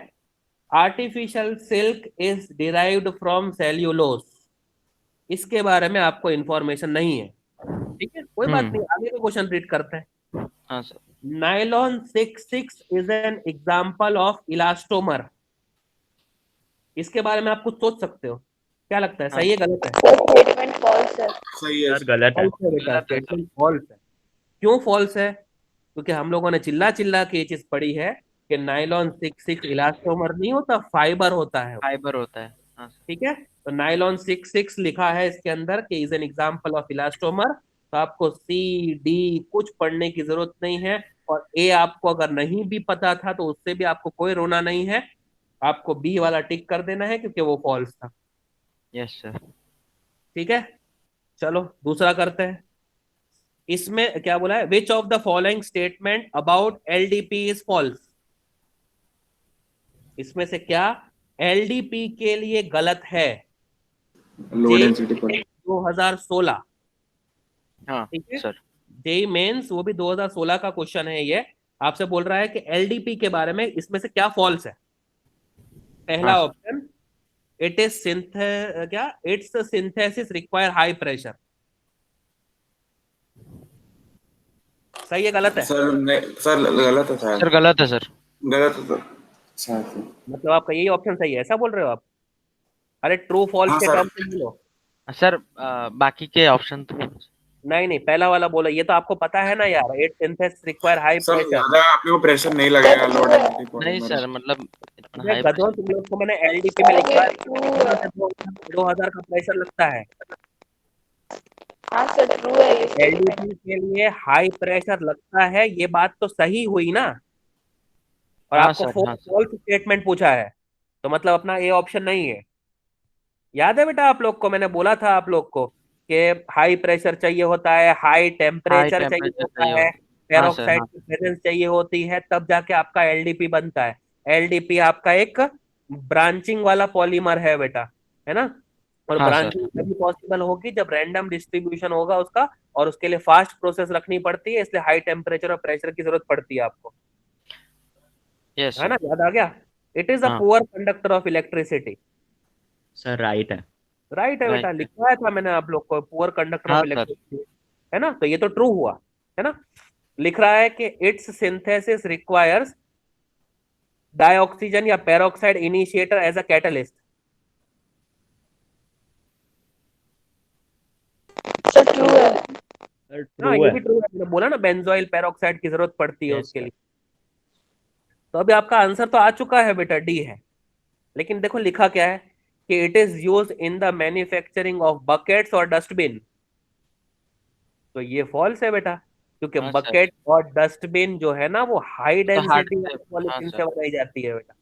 artificial silk is derived from cellulose. इसके बारे में आपको इंफॉर्मेशन नहीं है। ठीक है, कोई बात नहीं, आगे का क्वेश्चन रीड करते हैं। हाँ sir. Nylon 66 is an example of elastomer. इसके बारे में आप कुछ सोच सकते हो, क्या लगता है, सही है गलत है? The statement false है। सही है। सर गलत है। फॉल्स है बेटा, गलत है, स्टेटमेंट फॉल्स है। क्यों फॉल्स है? क्योंकि हम लोगों ने चिल्ला चिल्ला के ये चीज पढ़ी है कि नाइलॉन 66 इलास्टोमर नहीं होता, फाइबर होता है। फाइबर होता है। हाँ सर। ठीक है, तो नाइलॉन 66 लिखा है इसके अंदर कि is an example of elastomer. तो आपको सी डी कुछ पढ़ने की जरूरत नहीं है। और ए आपको अगर नहीं भी पता था तो उससे भी आपको कोई रोना नहीं है, आपको बी वाला टिक कर देना है क्योंकि वो फॉल्स था। Yes sir. ठीक है, चलो दूसरा करते हैं। इसमें क्या बोला है, which of the following statement about LDP is false. इसमें से क्या LDP के लिए गलत है? लो डेंसिटी पर 2016। हाँ ठीक है, सर। जेई मेंस वो भी 2016 का क्वेश्चन है ये। आपसे बोल रहा है कि LDP के बारे में इसमें से क्या फॉल्स है। पहला हाँ ऑप्शन, इट इज क्या it's synthesis require high pressure. सही है गलत है? सर सर गलत है सर शायद। गलत है सर। गलत है सर शायद से। मतलब आपका यही ऑप्शन सही है, ऐसा बोल रहे हो आप? अरे ट्रू फॉल्स हाँ के सर। टर्म में बोलो। सर बाकी के ऑप्शन तो नहीं नहीं, पहला वाला बोलो, ये तो आपको पता है ना यार, it synthesis require high sir pressure. ज्यादा अपने को प्रेशर नहीं लगेगा लो डेंसिटी नहीं पॉलीमर। सर, मतलब इतना ये हाई गधों तुम लोग को मैंने LDP में लिखा है ट्रू 2000 का प्रेशर लगता है। हाँ सर, ट्रू है ये statement। LDP के लिए हाई प्रेशर लगता है, ये बात तो सही हुई ना। और हाँ आपको सर। हाँ सर। फॉल्स स्टेटमेंट पूछा है, तो मतलब अपना ए ऑप्शन नहीं है। याद है बेटा आप लोग को, मैंने बोला था आप लोग को कि हाई प्रेशर चाहिए होता है, हाई हाई टेम्परेचर चाहिए टेम्परेचर होता चाहिए है, होता है। हाँ सर। पेरोक्साइड हाँ की प्रेजेंस चाहिए होती है, तब जाके आपका LDP बनता है। LDP आपका एक ब्रांचिंग वाला पॉलीमर है बेटा, है ना। और हाँ सर। ब्रांचिंग तभी पॉसिबल होगी जब रैंडम डिस्ट्रीब्यूशन होगा उसका, और उसके लिए फास्ट प्रोसेस रखनी पड़ती है, इसलिए हाई टेम्परेचर और प्रेशर की जरूरत पड़ती है आपको, यस है ना। सर। याद आ गया? इट इज अ हाँ poor conductor of electricity. Sir right है। राइट है बेटा, राइट। लिखवाया था मैंने आप लोग को, पुअर कंडक्टर ऑफ हाँ सर। इलेक्ट्रिसिटी, है ना। तो ये तो ट्रू हुआ, है ना। लिख रहा है कि इट्स सिंथेसिस रिक्वायर्स डाइऑक्सीजन या peroxide initiator as a catalyst. Sir true है। सर हाँ ट्रू ये है। भी ट्रू है, मैंने बोला ना बेंजोइल पेरोक्साइड की जरूरत पड़ती है यस उसके सर। लिए। तो अभी आपका आंसर तो आ चुका है बेटा, डी है। लेकिन देखो लिखा क्या है कि it is use in the manufacturing of buckets और डस्टबिन। तो ये फॉल्स है बेटा, क्योंकि हाँ सर। बकेट और डस्टबिन जो है ना वो हाई तो हार्ड डेंसिटी से। हाँ पॉलीथीन सर। से बनाई जाती है बेटा।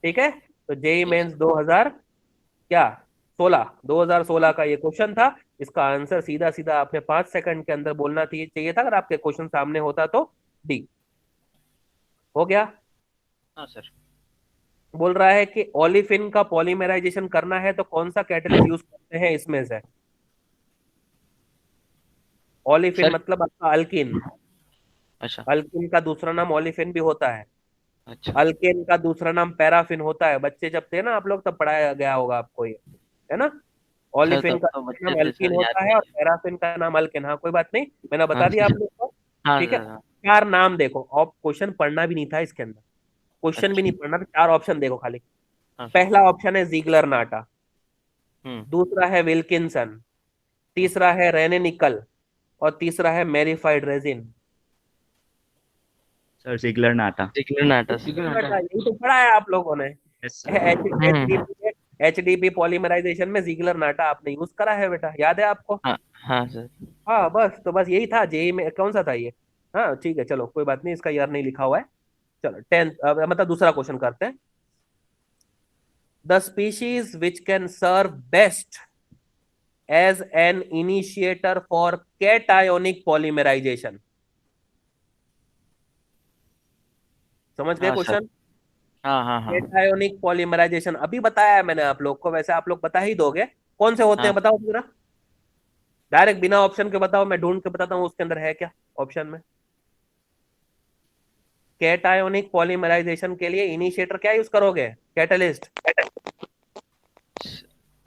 ठीक है, तो जेई मेंस 2000 क्या 2016 का ये क्वेश्चन था। इसका आंसर सीधा सीधा आपने 5 सेकंड के अंदर बोलना चाहिए था, अगर आपके क्वेश्चन सामने होता तो। डी हो गया। हाँ सर। बोल रहा है कि ओलिफिन का पॉलीमराइजेशन करना है तो कौन सा कैटलिस्ट यूज करते हैं इसमें से। Olefin sir. मतलब आपका अल्किन। अच्छा। अल्किन का दूसरा नाम ओलिफिन भी होता है। अच्छा अल्केन का दूसरा नाम पैराफिन होता है। बच्चे जब थे ना आप लोग, तब पढ़ाया गया होगा आपको ये, है ना। सर, ओलिफिन तब का तो दूसरा बच्चे नाम थे अल्किन सर, याद होता है नहीं और है। पैराफिन का नाम अल्केन। हाँ कोई बात नहीं, मैंने हाँ बता दिया सर। आप लोग को। हाँ ठीक है, सर। हाँ चार नाम देखो, और क्वेश्चन पढ़ना भी नहीं था इसके अंदर। क्वेश्चन भी नहीं पढ़ना, 4 ऑप्शन देखो खाली। हाँ सर। पहला ऑप्शन है जीगलर नाटा, दूसरा है विल्किंसन, तीसरा है रेने निकल और तीसरा है Merrifield resin. Sir Ziegler Natta. Ziegler Natta sir. Ziegler बेटा नाटा। यही तो पढ़ा है आप लोगों ने। Yes sir. एचडीपी पॉलीमराइजेशन में जीगलर नाटा आपने यूज करा है बेटा, याद है आपको? हाँ हाँ सर। हाँ बस, तो बस यही था जेई में। कौन सा था ये? हाँ ठीक है, चलो कोई बात नहीं, इसका ईयर नहीं लिखा हुआ है। चलो 10th, मतलब दूसरा क्वेश्चन करते हैं। The species which can serve best as an initiator for cationic polymerization. समझ गए हाँ सर। क्वेश्चन? हाँ हाँ हाँ कैटायोनिक पॉलीमराइजेशन अभी बताया है मैंने आप लोग को, वैसे आप लोग बता ही दोगे कौन से होते हाँ। हैं, बताओ पूरा डायरेक्ट बिना ऑप्शन के बताओ, मैं ढूंढ के बताता हूँ उसके अंदर है क्या ऑप्शन में। कैटायोनिक पॉलीमराइजेशन के लिए इनिशिएटर क्या यूज करोगे? कैटलिस्ट।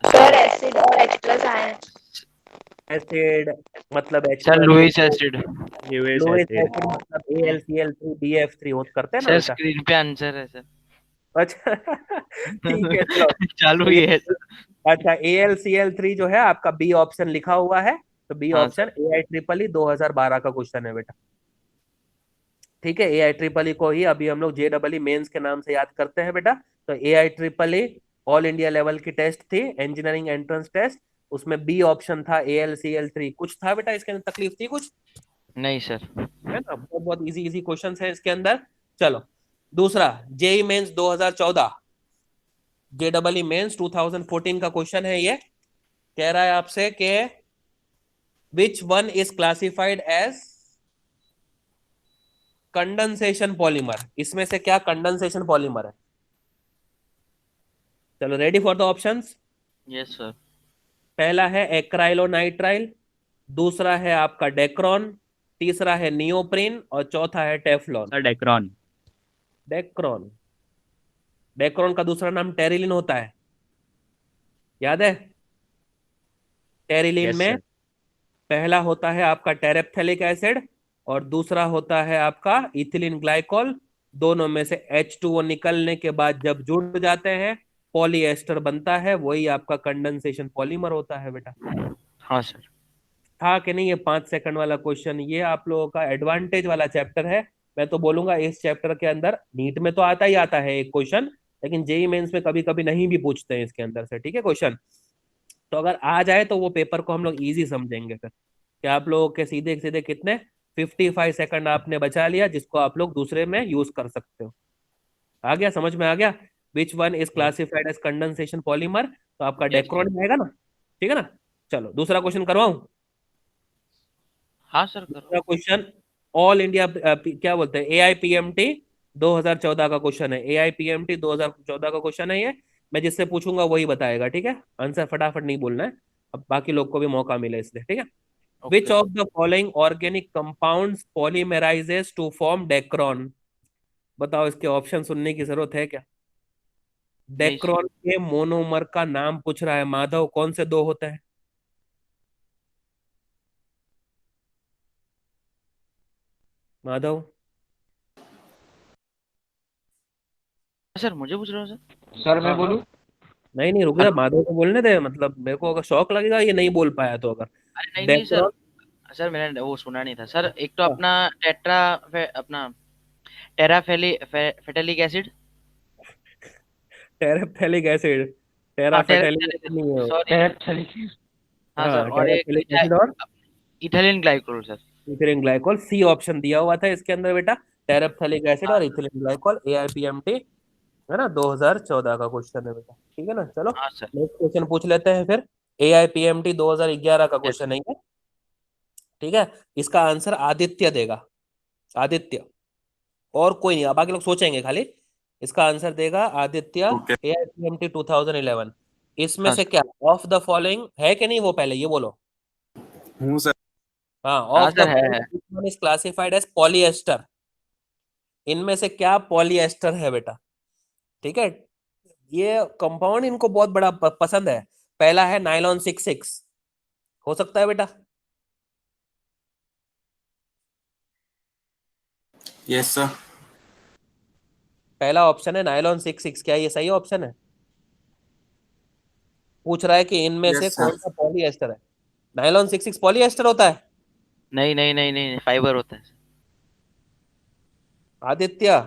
सर एसिड और H+ आयन। एसिड मतलब सर H2SO4, लुईस एसिड। यूएस लोइस एसिड। एसिड मतलब AlCl3 BF3 होत करते हैं ना सर बेटा। स्क्रीन पे आंसर है सर। अच्छा ठीक है चलो। चालू ही है सर। अच्छा AlCl3 जो है आपका बी ऑप्शन लिखा हुआ है, तो बी हाँ ऑप्शन AIEEE 2012 का क्वेश्चन है बेटा। ठीक है, AIEEE को ही अभी हम लोग JEE मेंस के नाम से याद करते हैं बेटा। तो AIEEE ऑल इंडिया लेवल की टेस्ट थी, इंजीनियरिंग एंट्रेंस टेस्ट, उसमें बी ऑप्शन था AlCl3। कुछ था बेटा इसके अंदर, तकलीफ थी कुछ? नहीं सर। है ना, बहुत बहुत इजी इजी क्वेश्चंस है इसके अंदर। चलो दूसरा, जेई मेंस 2014, JEE मेंस 2014 का क्वेश्चन है ये। कह रहा है आपसे कि which one is classified as condensation polymer, इसमें से क्या कंडेंसेशन पॉलीमर है? चलो ready for the options. Yes sir. पहला है एक्राइलोनाइट्राइल, दूसरा है आपका डेक्रॉन, तीसरा है नियोप्रीन और चौथा है Teflon. Sir Dacron. Dacron, Dacron का दूसरा नाम टेरिलिन होता है, याद है? टेरिलिन यस में सर। पहला होता है आपका टेरेप्थेलिक एसिड और दूसरा होता है आपका इथिलीन ग्लाइकोल। दोनों में से H2O निकलने के बाद जब जुड़ जाते हैं पॉलीएस्टर बनता है, वही आपका कंडेंसेशन पॉलीमर होता है बेटा। हाँ सर। था कि नहीं ये 5 सेकंड वाला क्वेश्चन? ये आप लोगों का एडवांटेज वाला चैप्टर है। मैं तो बोलूंगा इस चैप्टर के अंदर नीट में तो आता ही आता है एक क्वेश्चन, लेकिन जेई मेंस में कभी कभी नहीं भी पूछते हैं इसके अंदर से, ठीक है क्वेश्चन। तो अगर आ जाए तो वो पेपर को हम लोग इजी समझेंगे फिर, कि आप लोगों के सीधे सीधे कितने 55 सेकंड आपने बचा लिया, जिसको आप लोग दूसरे में यूज कर सकते हो। आ गया, समझ में आ गया? Which one is classified as condensation polymer, तो आपका यस सर। डेक्रोन आएगा ना, ठीक है ना। चलो दूसरा क्वेश्चन करवाऊं। हाँ सर करो। दूसरा क्वेश्चन ऑल इंडिया क्या बोलते हैं AIPMT 2014 का क्वेश्चन है। AIPMT 2014 का क्वेश्चन है ये। मैं जिससे पूछूंगा वही बताएगा, ठीक है? आंसर फटाफट नहीं बोलना है, अब बाकी लोग को भी मौका मिले इसलिए, ठीक है। Which okay of sir. The following organic compounds polymerises to form Dacron? बताओ, इसके ऑप्शन सुनने की जरूरत है क्या? नहीं सर। डेक्रोन के मोनोमर का नाम पूछ रहा है माधव, कौन से दो होते हैं? माधव। सर मुझे पूछ रहे हो सर? सर मैं बोलूं? नहीं नहीं रुक जा, माधव को बोलने दे, मतलब मेरे को अगर शौक लगेगा ये नहीं बोल पाया तो। अगर अरे नहीं नहीं सर। डेक्रोन, सर मैंने वो सुना नहीं था सर। एक तो अपना टेट्रा अपना फेटेलिक एसिड। टेरेप्थेलिक एसिड, हाँ टेराफेटेलिक एसिड नहीं है वो। सॉरी। हाँ सर, हाँ और एक टेराफेलिक एसिड और ethylene glycol sir. Ethylene glycol, C option दिया हुआ था इसके अंदर बेटा। टेरेप्थेलिक एसिड हाँ और इथिलीन ग्लाइकोल, AIPMT है ना, 2014 का क्वेश्चन है बेटा, ठीक है ना। चलो हाँ सर। नेक्स्ट क्वेश्चन पूछ लेते हैं फिर। AIPMT 2011 का यस। क्वेश्चन है ये, ठीक है। इसका आंसर आदित्य देगा, आदित्य, और कोई नहीं, अब बाकी लोग सोचेंगे खाली। इसका आंसर देगा आदित्य, ओके। AIPMT 2011। इसमें हाँ से सर। क्या ऑफ द फॉलोइंग है कि नहीं, वो पहले ये बोलो। हूँ सर। हाँ, हाँ ऑफ द सर है। Following is classified as polyester, इनमें से क्या पॉलीएस्टर है बेटा? ठीक है, ये कंपाउंड इनको बहुत बड़ा पसंद है। पहला है नाइलॉन 66, हो सकता है बेटा? Yes sir. पहला ऑप्शन है नायलॉन 66, क्या ये सही ऑप्शन है? पूछ रहा है कि इनमें से यस कौन सर। सा पॉलीएस्टर है। नायलॉन 66 पॉलीएस्टर होता है? नहीं नहीं नहीं नहीं फाइबर होता है। Aditya,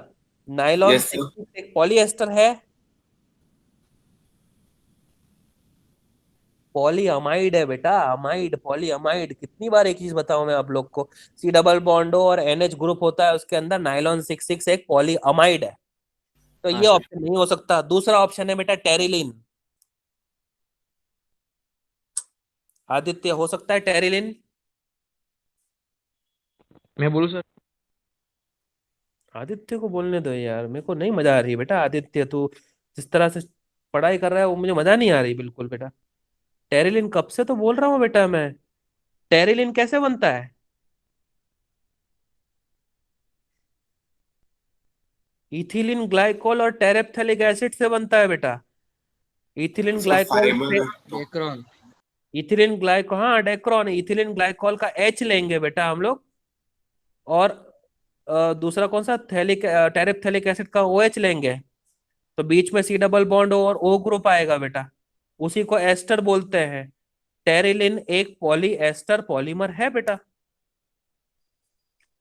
nylon yes sir. 66 एक पॉलीएस्टर है? पॉलीअमाइड है बेटा, अमाइड, पॉलीअमाइड। कितनी बार एक चीज बताऊं मैं आप लोग को, सी डबल बॉन्डो और एनएच ग्रुप होता है उसके अंदर, नायलॉन 66 एक पॉलीअमाइड है। तो हाँ ये सर। ऑप्शन नहीं हो सकता। दूसरा ऑप्शन है बेटा टेरिलिन। आदित्य, हो सकता है टेरिलिन? मैं बोलूँ सर? आदित्य को बोलने दो यार, मेरे को नहीं मजा आ रही बेटा। आदित्य तू जिस तरह से पढ़ाई कर रहा है वो मुझे मजा नहीं आ रही बिल्कुल बेटा। टेरिलिन कब से तो बोल रहा हूँ बेटा मैं। टेरिलिन कैसे बनता है? इथिलीन ग्लाइकोल और टेरेप्थेलिक एसिड से बनता है बेटा। इथिलीन उसका ग्लाइकोल से, फाइबर। डेक्रोन। इथिलीन ग्लाइकोल, हाँ डेक्रोन, इथिलीन ग्लाइकोल का एच लेंगे बेटा हम लोग, और दूसरा कौन सा, थैलिक, टेरेप्थेलिक एसिड का ओ एच लेंगे, तो बीच में सी डबल बॉन्ड और ओ ग्रुप आएगा बेटा, उसी को एस्टर बोलते हैं। टेरिलिन एक पॉली एस्टर पॉलीमर है बेटा।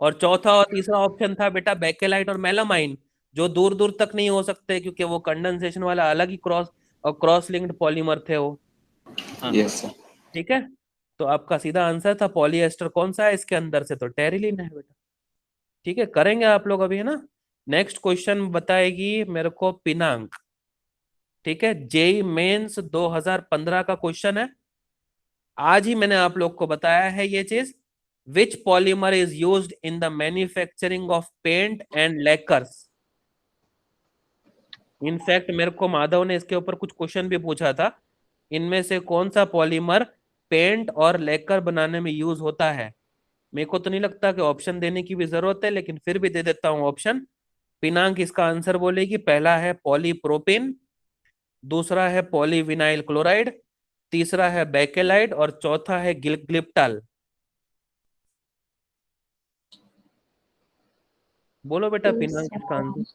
और चौथा और तीसरा ऑप्शन था बेटा बेकेलाइट और मेलामाइन, जो दूर दूर तक नहीं हो सकते क्योंकि वो कंडेंसेशन वाला अलग ही क्रॉस और क्रॉस लिंक्ड पॉलीमर थे वो। हाँ यस सर। ठीक है, तो आपका सीधा आंसर था पॉलीएस्टर कौन सा है इसके अंदर से, तो टेरिलिन है बेटा। ठीक है, करेंगे आप लोग अभी, है ना। नेक्स्ट क्वेश्चन बताएगी मेरे को पिनांक। ठीक है, जेई मेंस 2015 का क्वेश्चन है। आज ही मैंने आप लोग को बताया है ये चीज। Which polymer is used in the manufacturing of paint and lacquers. In fact मेरे को माधव ने इसके ऊपर कुछ क्वेश्चन भी पूछा था, इनमें से कौन सा पॉलीमर पेंट और लेकर बनाने में यूज होता है। मेरे को तो नहीं लगता कि ऑप्शन देने की भी जरूरत है, लेकिन फिर भी दे देता हूँ ऑप्शन। पिनांक इसका आंसर बोलेगी, पहला है पॉलीप्रोपिन, दूसरा है पॉलीविनाइल क्लोराइड, तीसरा है बेकेलाइट और चौथा है ग्लिप्टाल। बोलो बेटा पिनांक इसका आंसर।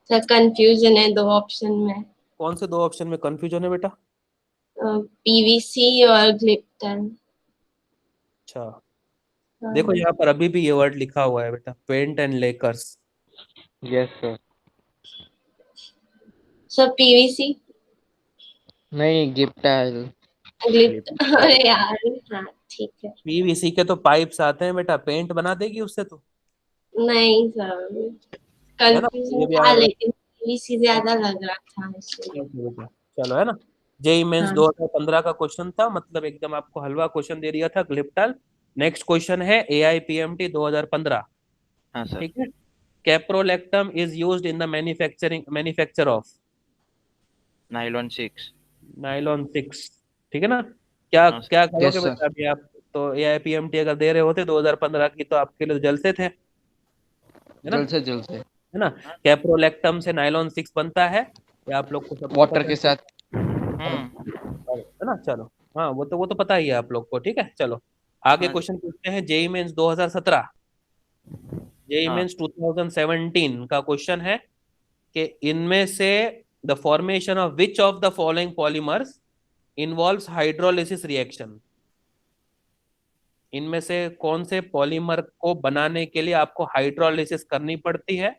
सर कंफ्यूजन है दो ऑप्शन में, कौन से दो ऑप्शन में कंफ्यूजन है बेटा? पीवीसी और ग्लिप्टन। अच्छा, देखो यहाँ पर अभी भी ये वर्ड लिखा हुआ है बेटा, paint and lacquers. Yes sir. Sir PVC, नहीं, गिफ्टाइल। ग्लिप्ट, अरे यार, हाँ ठीक है। पीवीसी के तो पाइप्स आते हैं बेटा, पेंट बना देगी उससे तो, नहीं सर, है ना। कंफ्यूजन ये भी था याद रख। लेकिन पीवीसी ज्यादा लग रहा था इसलिए। बेटा चलो, है ना। जेई मेंस हाँ 2015 का क्वेश्चन था, मतलब एकदम आपको हलवा क्वेश्चन दे दिया था, ग्लिप्टाल। नेक्स्ट क्वेश्चन है एआईपीएमटी 2015। हाँ सर। ठीक है, caprolactam is used in the manufacture of nylon 6। Nylon 6। ठीक है ना, क्या हाँ सर। क्या यस करोगे सर। बेटा अभी आप? तो एआईपीएमटी अगर दे रहे होते 2015 की तो आपके लिए तो जलते थे, है ना। जल्द से है ना, कैप्रोलैक्टम से नाइलॉन 6 बनता है, ये आप लोग को सबको वाटर पता के साथ। हम्म। है ना। चलो, हाँ वो तो पता ही है आप लोग को। ठीक है, चलो आगे हाँ क्वेश्चन पूछते हैं। जेई मेंस 2017, जेई हाँ मेंस 2017 का क्वेश्चन है कि इनमें से the formation of which of the following polymers involves hydrolysis reaction. इनमें से कौन से पॉलीमर को बनाने के लिए आपको हाइड्रोलिसिस करनी पड़ती है,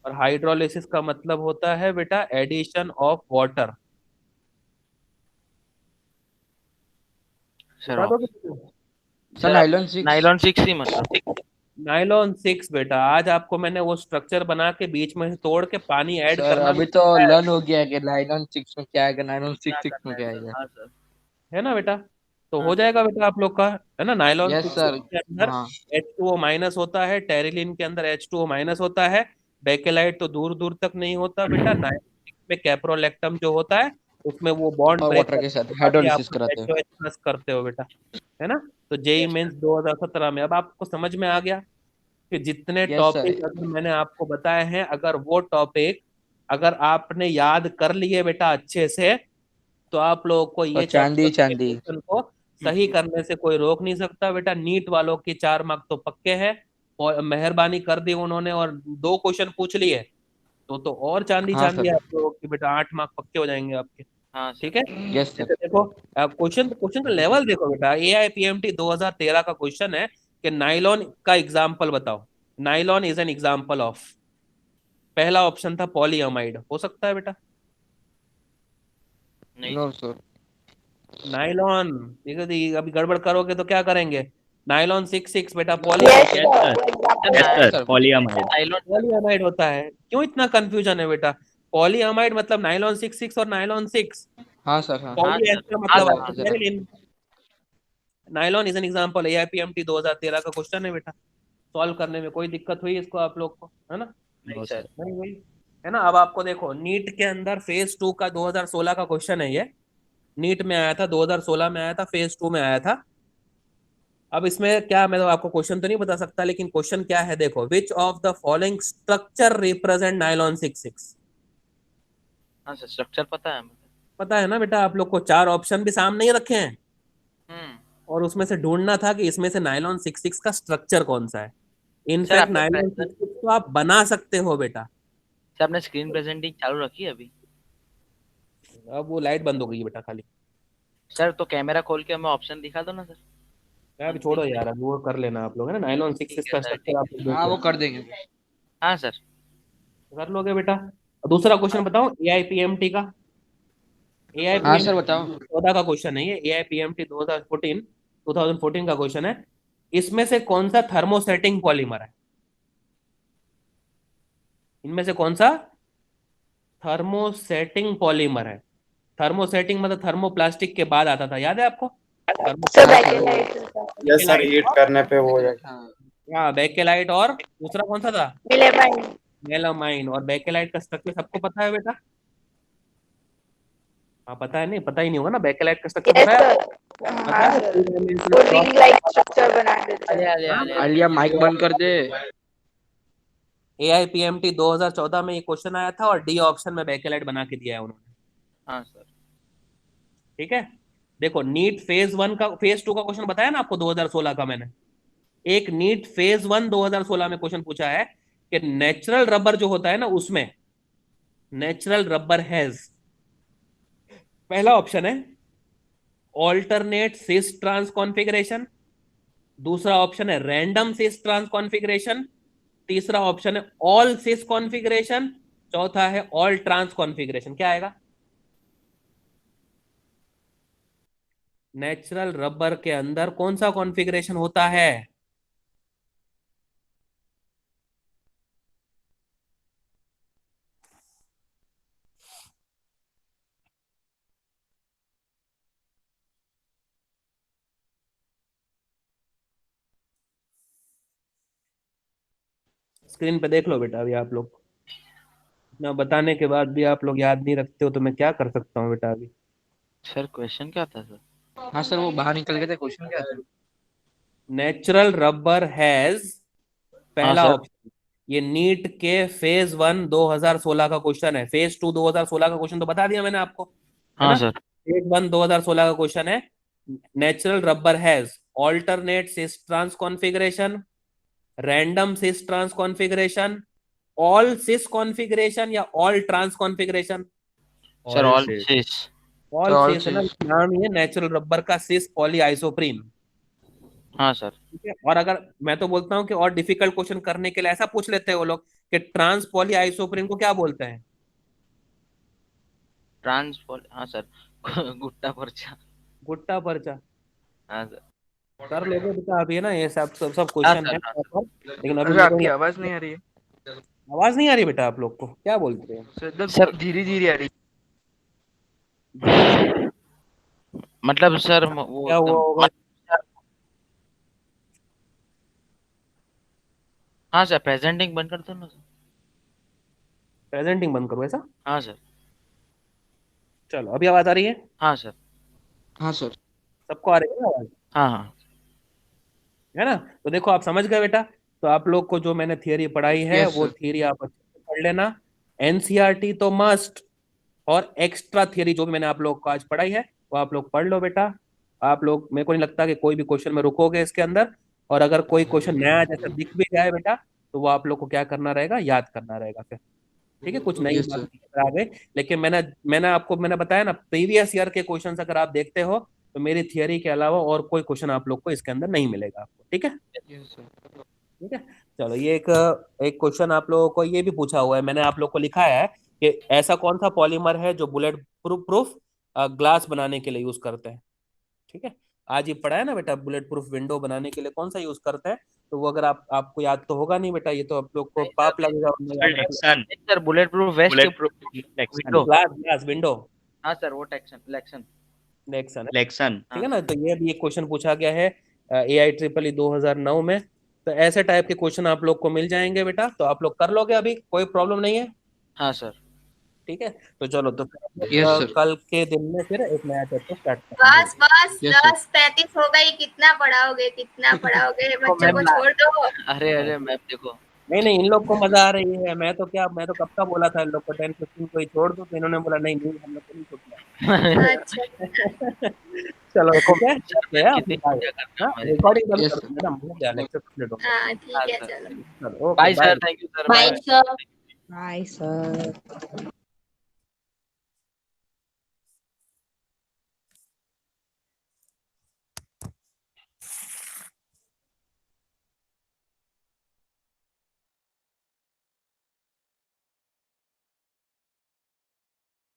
और हाइड्रोलिसिस का मतलब होता है बेटा एडिशन ऑफ वाटर। सर बता दोगे? Sir sir nylon 6। नाइलॉन 6 ही मतलब। नाइलॉन 6 बेटा, आज आपको मैंने वो स्ट्रक्चर बना के बीच में से तोड़ के पानी ऐड सर करना भी अभी तो सिखाया है। लर्न हो गया है कि नाइलॉन 6 में क्या आएगा, नाइलॉन क्या 6 करना में है क्या सर? आएगा। हाँ सर। है ना बेटा, तो हाँ हो जाएगा बेटा आप लोग का, है ना। Nylon yes 6 sir. के अंदर हाँ H2O माइनस होता है, टेरिलिन के अंदर H2O माइनस होता है, बेकेलाइट तो दूर दूर तक नहीं होता बेटा। नाइलॉन 6 में कैप्रोलैक्टम जो होता है उसमें वो बॉन्ड और ब्रेक वाटर के करने साथ के बाद ही आप हाइड्रोलिसिस लोग कराते हैं। HOH प्लस करते हो बेटा, है ना। तो जेई यस मेंस सर। 2017 में अब आपको समझ में आ गया कि जितने यस सर। टॉपिक अगर मैंने आपको बताए हैं, अगर वो टॉपिक अगर आपने याद कर लिए बेटा अच्छे से, तो आप लोगों को और ये चांदी चैप्टर के चांदी। क्वेश्चन को सही करने से कोई रोक नहीं सकता बेटा। नीट वालों के 4 मार्क तो पक्के हैं, और मेहरबानी कर दी उन्होंने और 2 क्वेश्चन पूछ लिए तो और चांदी हाँ चांदी सर। आप लोगों की बेटा 8 मार्क पक्के हो जाएंगे आपके। हाँ सर। ठीक है, यस जैसे सर। देखो आप क्वेश्चन क्वेश्चन का लेवल देखो बेटा। AIPMT 2013 का क्वेश्चन है कि नाइलॉन का एग्जाम्पल बताओ। Nylon is an example of. पहला ऑप्शन था पॉलीअमाइड, हो सकता है बेटा? नहीं नो सर। नाइलॉन, ठीक है, तो अभी गड़बड़ करोगे तो क्या करेंगे? नाइलॉन 66 बेटा Yes, polyamide. sir. Yes, sir. वो example Yes, है. हाँ sir. Sir. Polyamide. Nylon polyamide होता है। क्यों इतना कंफ्यूजन है बेटा? पॉलीअमाइड मतलब नाइलॉन 66 और नाइलॉन 6। हाँ सर। हाँ हाँ पॉली सर। का हाँ मतलब सर। आपको हाँ सर। जरा पेरिलिन। Nylon is an example. AIPMT 2013 का क्वेश्चन है बेटा। सॉल्व करने में कोई दिक्कत हुई इसको आप लोग को, है ना? नहीं No, सर। sir. नहीं हुई, है ना? अब आपको देखो नीट के अंदर फेज 2 का 2016 का क्वेश्चन है ये। नीट में आया था, 2016 में आया था, फेज 2 में आया था। अब इसमें क्या, मैं तो आपको क्वेश्चन तो नहीं बता सकता, लेकिन क्वेश्चन क्या है देखो। विच of the following structure represent nylon 66? हाँ सर, स्ट्रक्चर पता है हमें। पता है ना बेटा? आप लोग को 4 ऑप्शन भी सामने ही रखे हैं हम्म। और उसमें से ढूंढना था कि इसमें से नाइलॉन 66 का स्ट्रक्चर कौन सा है। सर इनफैक्ट आपने नाइलॉन प्रेजेंट 66 तो आप बना सकते हो बेटा। सर आपने स्क्रीन प्रेजेंटिंग चालू रखी है अभी? अब वो लाइट बंद हो गई है बेटा खाली। सर तो कैमरा खोल के हमें ऑप्शन दिखा दो ना सर। यार अभी छोड़ो यार, अब वो कर लेना आप लोग, है ना? नाइलॉन ठीक 66 है का सर, स्ट्रक्चर ठीक आप है। लोग देख हाँ वो लो। कर देंगे। हाँ सर। कर लोगे बेटा? और दूसरा क्वेश्चन बताओ AIPMT का। हाँ सर AIPMT बताओ। 14 का क्वेश्चन है ये। AIPMT 2014 का क्वेश्चन है। इसमें से कौन सा थर्मोसेटिंग पॉलीमर है? इनमें से कौन सा थर्मोसेटिंग पॉलीमर है? थर्मोसेटिंग मतलब थर्मोप्लास्टिक के बाद आता था, याद है आपको? So हाँ सर वो। bakelite होता है. यस सर, थर्मोसेटिंग हीट करने पे वो हो जाएगा। हाँ हाँ बेकेलाइट, और दूसरा कौन सा था? Melamine. मेलामाइन। और बेकेलाइट का स्ट्रक्चर सबको पता है बेटा? हाँ पता है, नहीं पता ही नहीं होगा ना। बेकेलाइट का स्ट्रक्चर Yes पता है? sir. पता हाँ है sir. 2 डायमेंशनल वो क्रॉस। ring like structure बना देता अरे है. अरे हाँ, अरे आलिया माइक बंद कर दे। AIPMT 2014 में ये क्वेश्चन आया था और डी ऑप्शन में बेकेलाइट बना के दिया है उन्होंने। हाँ सर। ठीक है, देखो नीट फेज 2 का क्वेश्चन बताया ना आपको 2016 का मैंने। एक नीट फेज 1 2016 में क्वेश्चन पूछा है कि नेचुरल रबर जो होता है ना, उसमें नेचुरल रबर हैज, पहला ऑप्शन है ऑल्टरनेट सिस ट्रांस कॉन्फ़िगरेशन, दूसरा ऑप्शन है रैंडम सिस ट्रांस कॉन्फ़िगरेशन, तीसरा ऑप्शन है ऑल सिस कॉन्फ़िगरेशन, चौथा है ऑल ट्रांस कॉन्फ़िगरेशन। क्या आएगा? नेचुरल रबर के अंदर कौन सा कॉन्फ़िगरेशन होता है? स्क्रीन पे देख लो बेटा अभी आप लोग। इतना बताने के बाद भी आप लोग याद नहीं रखते हो तो मैं क्या कर सकता हूँ बेटा अभी। सर क्वेश्चन क्या था सर? हाँ सर वो बाहर निकल गए थे। क्वेश्चन क्या था? नेचुरल रबर हैज, हाँ पहला सर। ऑप्शन। ये नीट के फेज 1 2016 का क्वेश्चन है। फेज 2 2016 का क्वेश्चन तो बता दिया मैंने आपको, है हाँ ना? सर। फेज 1 2016 का क्वेश्चन है natural rubber has alternate cis trans configuration, random cis trans configuration, all cis configuration या all trans configuration. Sir All all says. Cis. Sir all all cis है ना, चीज। नाम ही है नेचुरल रबर का, सिस पॉली आइसोप्रीन। हाँ सर। ठीक है, और अगर मैं तो बोलता हूँ कि और डिफिकल्ट क्वेश्चन करने के लिए ऐसा पूछ लेते हैं वो लोग कि ट्रांस पॉली आइसोप्रीन को क्या बोलते हैं? ट्रांसपोर्ट। हाँ सर। गुट्टा पर्चा। गुट्टा पर्चा। हाँ सर। कर लोगे बेटा अभी, है ना? ये सब हाँ क्वेश्चन है सर। हाँ सर। proper, लेकिन अभी सर मेरे आपकी को आवाज नहीं आ रही है। आवाज नहीं आ रही बेटा आप लोग को, क्या बोलते हो? सर एकदम सर धीरे धीरे आ रही धीरे धीरे? मतलब सर वो क्या हुआ एकदम होगा? हाँ सर प्रेजेंटिंग बंद कर दो ना सर। प्रेजेंटिंग बंद करो ऐसा? हाँ सर। चलो अभी आवाज आ रही है? हाँ सर। हाँ सर। सबको आ रही है ना आवाज, हाँ हाँ। है ना? तो देखो आप समझ गए बेटा। तो आप लोग को जो मैंने थियरी पढ़ाई है यस वो सर। थियरी आप अच्छे से पढ़ लेना। एनसीईआरटी तो मस्ट, और एक्स्ट्रा थियरी जो भी मैंने आप लोग को आज पढ़ाई है वो आप लोग पढ़ लो बेटा। आप लोग, मेरे को नहीं लगता कि कोई भी क्वेश्चन में रुकोगे इसके अंदर। और अगर कोई क्वेश्चन नया जैसा दिख भी जाए बेटा, तो वो आप लोग को क्या करना रहेगा, याद करना रहेगा फिर। ठीक है, कुछ नई Yes, बात sir. आ गई, लेकिन मैंने बताया ना, प्रीवियस ईयर के क्वेश्चंस अगर आप देखते हो तो मेरी थियरी के अलावा और कोई क्वेश्चन आप लोग को इसके अंदर नहीं मिलेगा आपको। ठीक है, Yes, sir. ठीक है। चलो, ये एक एक क्वेश्चन आप लोगों को ये भी पूछा हुआ है, मैंने आप लोग को लिखा है कि ऐसा कौन सा पॉलीमर है जो बुलेट प्रूफ ग्लास बनाने के लिए यूज करते हैं। ठीक है, आज ये पढ़ा है ना बेटा, बुलेट प्रूफ विंडो बनाने के लिए कौन सा यूज करते हैं। तो वो अगर आपको याद तो होगा नहीं बेटा, ये तो आप लोग को नहीं, पाप सर, लगेगा वरना याद रखना। Taxon, sir bullet proof waste bullet proof taxon, window. Glass glass window हाँ सर, वो टेक्सन लेक्सन। नेक्स्ट है। लेक्सन। ठीक है ना, तो ये भी एक क्वेश्चन पूछा गया है AI EEE 2009 में। तो ऐसे टाइप के क्वेश्चन आप लोग को मिल जाएंगे बेटा, तो आप लोग कर लोगे, अभी कोई प्रॉब्लम नहीं है। हाँ सर। ठीक है, तो चलो, तो फिर हम लोग, Yes, sir. कल के दिन में फिर एक नया चैप्टर स्टार्ट करेंगे। बस बस Yes, sir. 10:35 हो गई, कितना पढ़ाओगे बच्चों को मैम, छोड़ दो। अरे मैम देखो, नहीं, इन लोग को मजा आ रही है, मैं तो कब का बोला था इन लोग को 10-15 को ही छोड़ दो, तो इन्होंने बोला नहीं हम लोग को नहीं छोड़ना। अच्छा चलो ठीक है, सर या कितनी मजा करना है। रिकॉर्डिंग बंद Yes, कर sir. दो मैडम, मुझे क्या लेक्चर कंप्लीट हो हाँ ठीक है, हाँ, सर। चलो चलो, okay bye bye. Sir, thank you sir, bye bye. Sir. Bye sir.